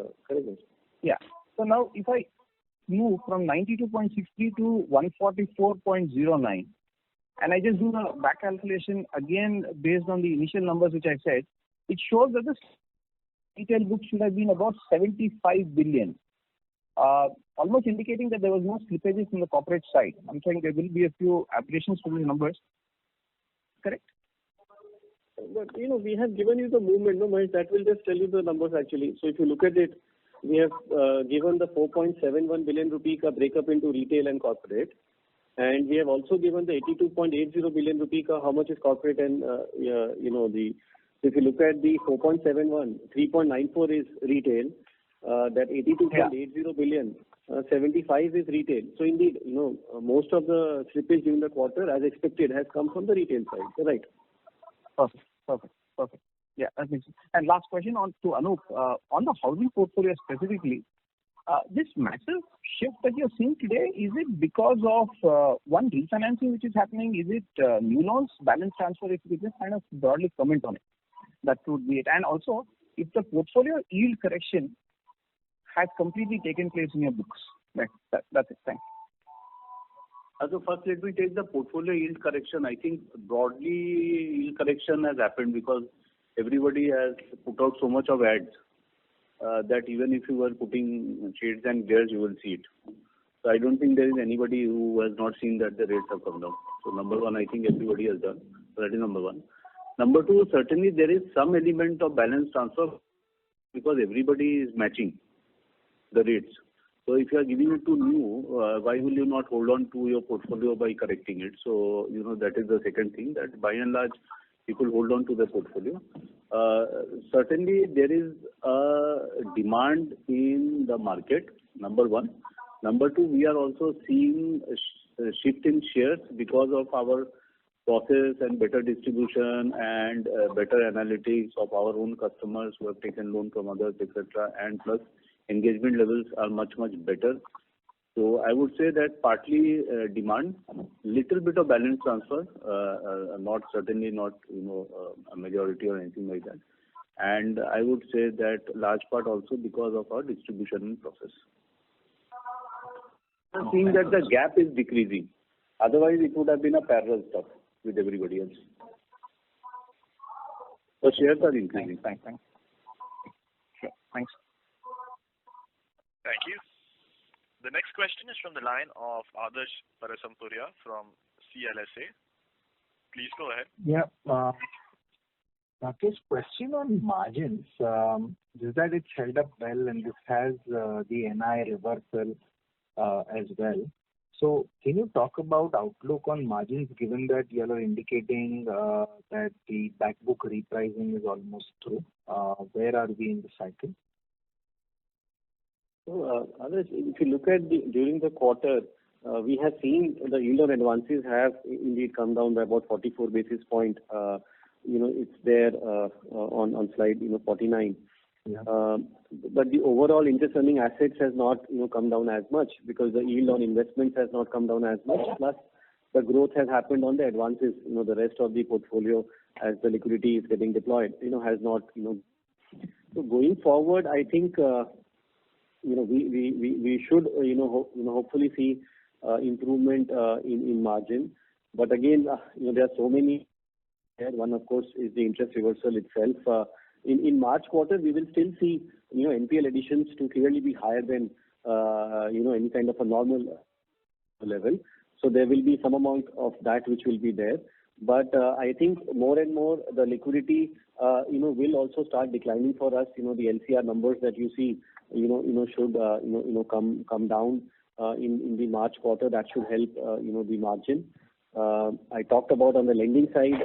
Speaker 11: Yeah. So now if I move from 92.63 to 144.09, and I just do the back calculation again based on the initial numbers which I said, it shows that the retail book should have been about 75 billion, almost indicating that there was no slippages from the corporate side. I'm saying there will be a few aberrations to these numbers. Correct?
Speaker 3: But we have given you the movement, no, Mahesh, that will just tell you the numbers actually. So if you look at it, we have given the 4.71 billion rupee ka breakup into retail and corporate, and we have also given the 82.80 billion rupee ka how much is corporate and if you look at the 4.71, 3.94 is retail, that 82.80 billion, 75 is retail. So indeed, most of the slippage during the quarter, as expected, has come from the retail side. Right.
Speaker 11: Perfect. Yeah, that makes sense. And last question to Anup, on the housing portfolio specifically, this massive shift that you're seeing today, is it because of one refinancing which is happening? Is it new loans, balance transfer? If you could just broadly comment on it, that would be it. And also, if the portfolio yield correction has completely taken place in your books. That's it. Thanks.
Speaker 9: So first, let me take the portfolio yield correction. I think broadly yield correction has happened because everybody has put out so much of ads that even if you were putting shades and glares, you will see it. So I don't think there is anybody who has not seen that the rates have come down. So number one, I think everybody has done. So that is number one. Number two, certainly there is some element of balance transfer because everybody is matching the rates. So if you are giving it to new, why will you not hold on to your portfolio by correcting it? So, that is the second thing, that by and large, people hold on to their portfolio. Certainly, there is a demand in the market, number one. Number two, we are also seeing a shift in shares because of our process and better distribution and better analytics of our own customers who have taken loan from others, etc. And plus, engagement levels are much better. So I would say that partly demand, little bit of balance transfer, certainly not a majority or anything like that. And I would say that large part also because of our distribution process. I'm seeing that the gap is decreasing. Otherwise, it would have been a parallel stuff with everybody else. The shares are increasing.
Speaker 11: Thanks. Sure. Thanks.
Speaker 1: Thank you. The next question is from the line of Adarsh Parasampuria from CLSA. Please go ahead.
Speaker 12: Yeah. Rakesh, question on margins. Is that it's held up well and this has the NI reversal as well. So can you talk about outlook on margins given that you are indicating that the back book repricing is almost through? Where are we in the cycle?
Speaker 3: So, if you look at during the quarter, we have seen the yield on advances have indeed come down by about 44 basis point. It's there on slide 49.
Speaker 12: Yeah.
Speaker 3: But the overall interest earning assets has not come down as much because the yield on investments has not come down as much. Plus, the growth has happened on the advances. The rest of the portfolio, as the liquidity is getting deployed, has not. So going forward, I think. We should hopefully see improvement in margin, but again there are so many. One of course is the interest reversal itself. In March quarter we will still see NPL additions to clearly be higher than any kind of a normal level. So there will be some amount of that which will be there. But I think more and more the liquidity, will also start declining for us. The LCR numbers that you see, should, come down in the March quarter. That should help, the margin. I talked about on the lending side,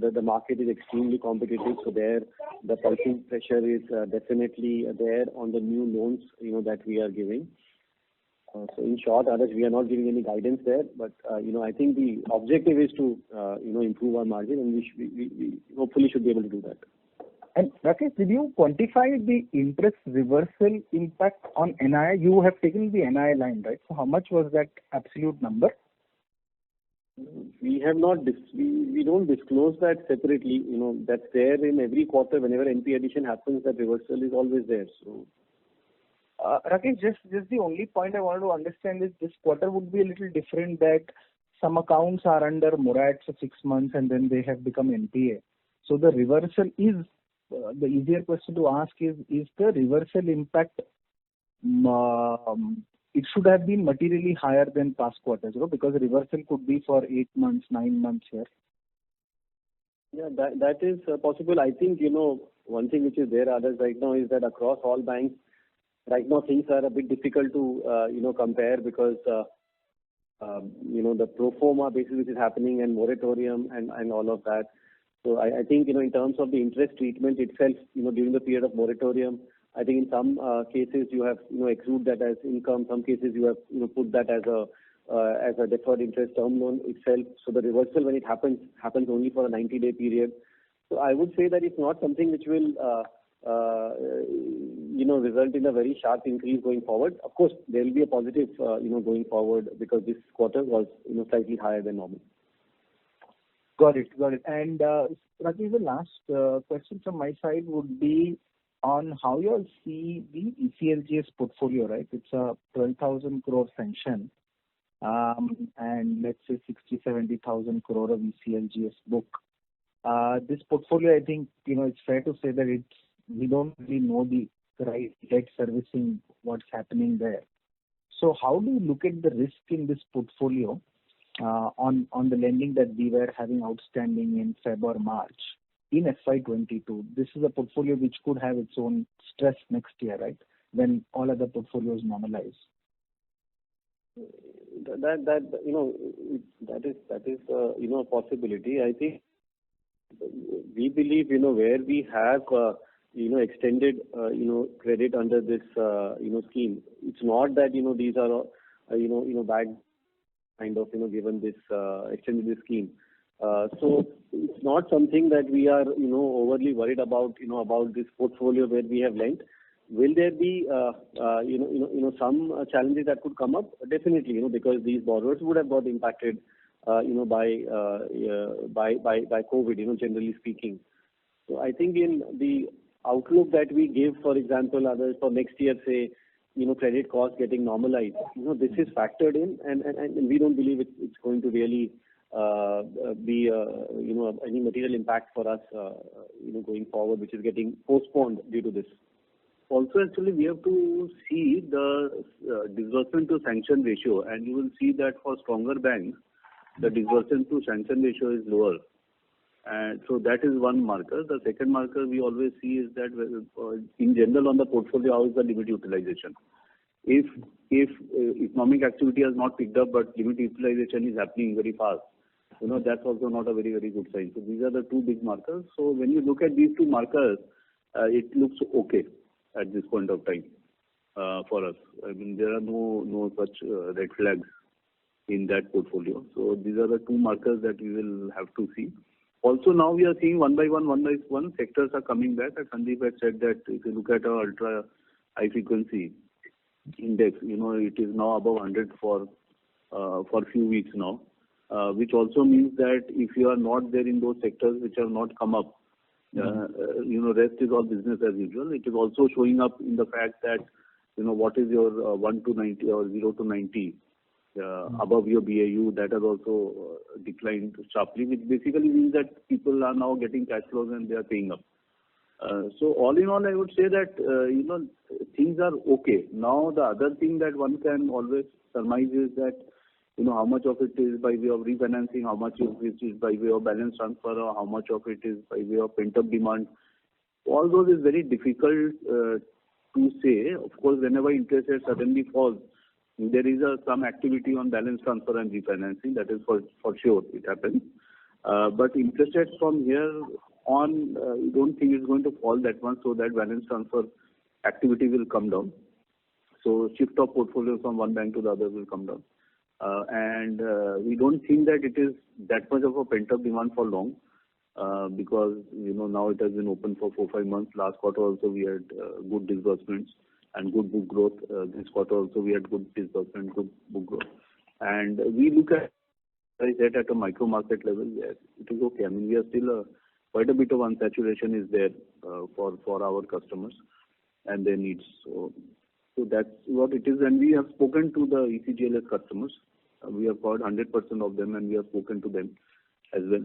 Speaker 3: the market is extremely competitive, so there the pricing pressure is definitely there on the new loans, that we are giving. So in short, others, we are not giving any guidance there, but I think the objective is to improve our margin, and we hopefully should be able to do that.
Speaker 11: And Rakesh, did you quantify the interest reversal impact on NII? You have taken the NII line, right? So how much was that absolute number?
Speaker 3: We have not. We don't disclose that separately. That's there in every quarter. Whenever NP addition happens, that reversal is always there. So.
Speaker 11: Rakesh, just the only point I wanted to understand is this quarter would be a little different, that some accounts are under moratorium for 6 months and then they have become NPA. So the reversal is, the easier question to ask is the reversal impact, it should have been materially higher than past quarters, because the reversal could be for 8 months, 9 months here.
Speaker 3: Yeah, that is possible. I think, one thing which is there, others right now, is that across all banks, right now things are a bit difficult to, compare because, the pro forma basis which is happening and moratorium and all of that. So I think, in terms of the interest treatment itself, during the period of moratorium, I think in some cases you have, accrued that as income. Some cases you have, put that as a deferred interest term loan itself. So the reversal, when it happens only for a 90-day period. So I would say that it's not something which will, result in a very sharp increase going forward. Of course, there will be a positive, going forward, because this quarter was, slightly higher than normal.
Speaker 11: Got it. And Rakesh, the last question from my side would be on how you all see the ECLGS portfolio, right? It's a 12,000 crore sanction, and let's say 60,000-70,000 crore of ECLGS book. This portfolio, I think, it's fair to say that we don't really know the right debt servicing, what's happening there. So how do you look at the risk in this portfolio on the lending that we were having outstanding in February or March in FY22? This is a portfolio which could have its own stress next year, right? When all other portfolios normalize.
Speaker 3: That is a possibility. I think we believe, where we have extended credit under this scheme. It's not that these are bad kind of given this extended this scheme. So it's not something that we are overly worried about about this portfolio where we have lent. Will there be some challenges that could come up? Definitely, because these borrowers would have got impacted by COVID, generally speaking. So I think in the outlook that we give, for example, others for next year, say, credit costs getting normalized, this is factored in, and we don't believe it's going to really be any material impact for us going forward, which is getting postponed due to this.
Speaker 9: Also, actually, we have to see the disbursement to sanction ratio, and you will see that for stronger banks, the disbursement to sanction ratio is lower. And so that is one marker. The second marker we always see is that in general on the portfolio, how is the limit utilization? If economic activity has not picked up but limit utilization is happening very fast, that's also not a very, very good sign. So these are the two big markers. So when you look at these two markers, it looks okay at this point of time for us. I mean, there are no such red flags in that portfolio. So these are the two markers that we will have to see. Also, now we are seeing one by one sectors are coming back. As Sandeep had said that if you look at our ultra high frequency index, it is now above 100 for a few weeks now, which also means that if you are not there in those sectors which have not come up, rest is all business as usual. It is also showing up in the fact that, what is your 1 to 90 or 0 to 90 above your BAU, that has also declined sharply, which basically means that people are now getting cash flows and they are paying up. So all in all, I would say that, things are okay. Now, the other thing that one can always surmise is that how much of it is by way of refinancing, how much of it is by way of balance transfer, or how much of it is by way of pent-up demand. All those is very difficult to say. Of course, whenever interest rate suddenly falls, there is some activity on balance transfer and refinancing. That is for sure, it happens. But interest rates from here on, we don't think it's going to fall that much, so that balance transfer activity will come down. So shift of portfolio from one bank to the other will come down. And we don't think that it is that much of a pent-up demand for long, because now it has been open for 4-5 months. Last quarter also we had good disbursements and good book growth. This quarter also we had good disbursement, good book growth. And we look at, as I said, at a micro market level, yes, it is okay. I mean, we are still quite a bit of unsaturation is there for our customers and their needs. So that's what it is. And we have spoken to the ECGLS customers. We have got 100% of them, and we have spoken to them as well.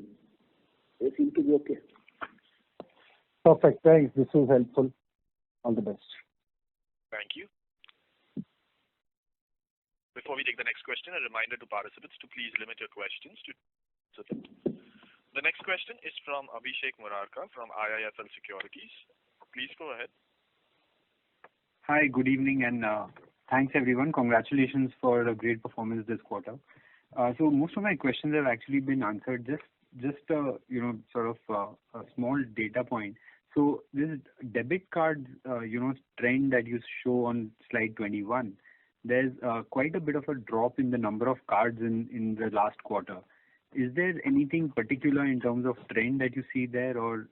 Speaker 9: They seem to be okay.
Speaker 11: Perfect. Thanks. This was helpful. All the best.
Speaker 1: Thank you. Before we take the next question, a reminder to participants to please limit your questions to. The next question is from Abhishek Murarka from IIFL Securities. Please go ahead.
Speaker 13: Hi, good evening, and thanks everyone. Congratulations for a great performance this quarter. So most of my questions have actually been answered. Just sort of a small data point. So this debit card, trend that you show on slide 21, there's quite a bit of a drop in the number of cards in the last quarter. Is there anything particular in terms of trend that you see there, or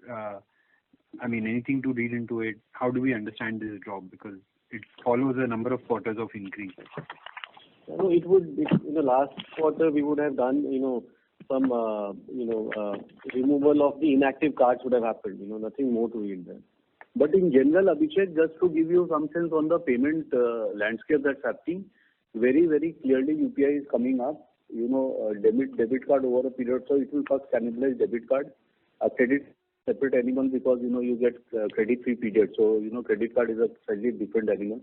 Speaker 13: anything to read into it? How do we understand this drop? Because it follows a number of quarters of increase.
Speaker 3: No, it would. In the last quarter, we would have done, some, removal of the inactive cards would have happened. Nothing more to read there.
Speaker 9: But in general, Abhishek, just to give you some sense on the payment landscape that's happening, very, very clearly UPI is coming up. Debit card over a period, so it will first cannibalize debit card. Credit separate animal, because you get credit-free period. So credit card is a slightly different animal.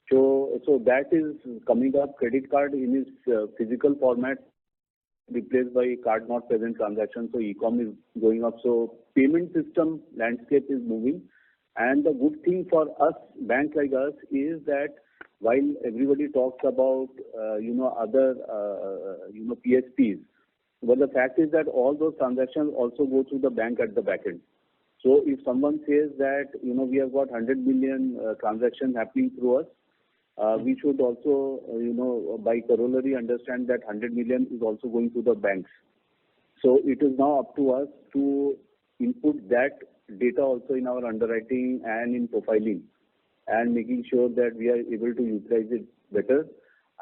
Speaker 9: So that is coming up. Credit card in its physical format replaced by card not present transaction. So e-com is going up. So payment system landscape is moving. And the good thing for us, banks like us, is that while everybody talks about other PSPs, but the fact is that all those transactions also go through the bank at the back end. So if someone says that we have got 100 million transactions happening through us, we should also by corollary understand that 100 million is also going to the banks. So it is now up to us to input that data also in our underwriting and in profiling, and making sure that we are able to utilize it better.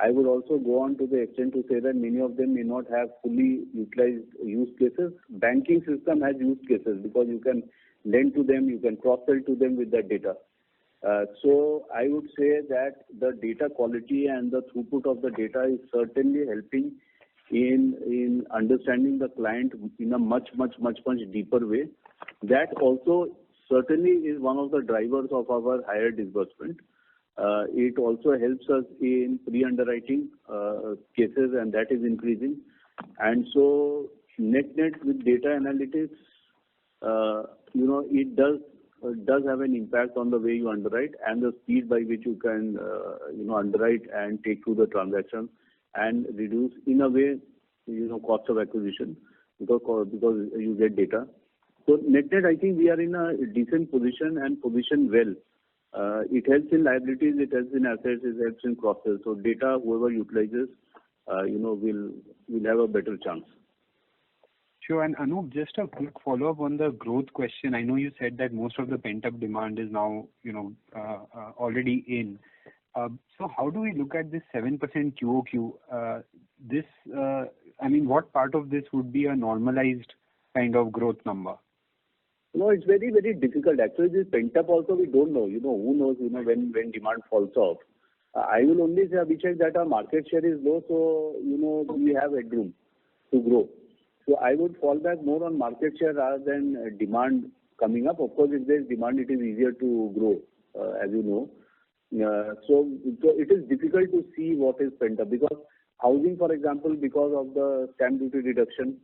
Speaker 9: I would also go on to the extent to say that many of them may not have fully utilized use cases. Banking system has use cases because you can lend to them, you can cross-sell to them with that data. So I would say that the data quality and the throughput of the data is certainly helping in understanding the client in a much deeper way. That also certainly is one of the drivers of our higher disbursement. It also helps us in pre-underwriting cases, and that is increasing. And so net with data analytics, it does have an impact on the way you underwrite and the speed by which you can underwrite and take through the transaction and reduce in a way cost of acquisition because you get data. So net, I think we are in a decent position and position well. It helps in liabilities, it helps in assets, it helps in cross-sell. So data, whoever utilizes, will have a better chance.
Speaker 13: Sure. And Anup, just a quick follow-up on the growth question. I know you said that most of the pent-up demand is now, already in. So how do we look at this 7% QOQ? What part of this would be a normalized kind of growth number?
Speaker 9: No, it's very, very difficult. Actually, this pent-up also we don't know. Who knows, when demand falls off. I will only say, Abhishek, that our market share is low, so, we have headroom to grow. So I would fall back more on market share rather than demand coming up. Of course, if there is demand, it is easier to grow, as you know. So it is difficult to see what is pent up because Housing, for example, because of the stamp duty reduction,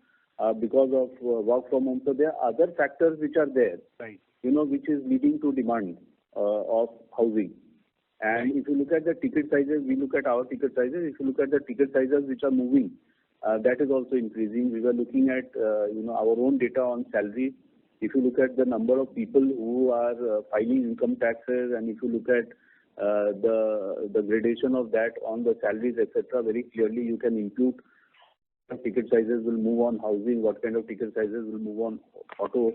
Speaker 9: because of work from home. So there are other factors which are there,
Speaker 13: Right.
Speaker 9: which is leading to demand of housing. And if you look at the ticket sizes, we look at our ticket sizes. If you look at the ticket sizes which are moving, that is also increasing. We were looking at our own data on salary. If you look at the number of people who are filing income taxes, and if you look at the gradation of that on the salaries, etc., very clearly you can impute what ticket sizes will move on housing, what kind of ticket sizes will move on auto.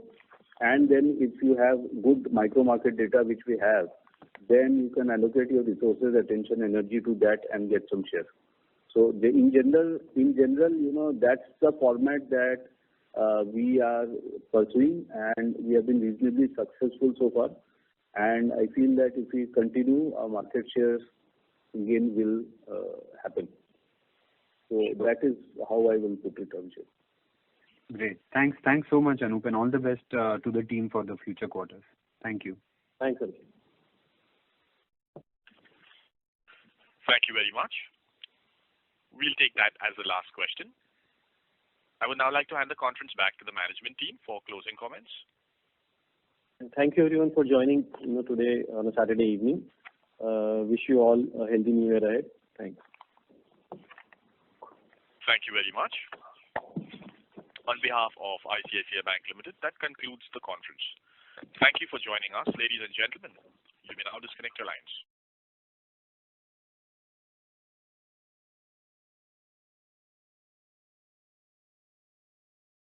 Speaker 9: And then if you have good micro market data, which we have, then you can allocate your resources, attention, energy to that and get some share. So in general, that's the format that we are pursuing, and we have been reasonably successful so far. And I feel that if we continue, our market shares gain will happen. So that is how I will put it, Abhishek.
Speaker 13: Great. Thanks so much, Anup, and all the best to the team for the future quarters. Thank you.
Speaker 3: Thanks, Abhishek.
Speaker 1: Thank you very much. We'll take that as the last question. I would now like to hand the conference back to the management team for closing comments.
Speaker 3: And thank you everyone for joining today on a Saturday evening. Wish you all a healthy new year ahead. Thanks.
Speaker 1: Thank you very much. On behalf of ICICI Bank Limited, that concludes the conference. Thank you for joining us, ladies and gentlemen. You may now disconnect your lines.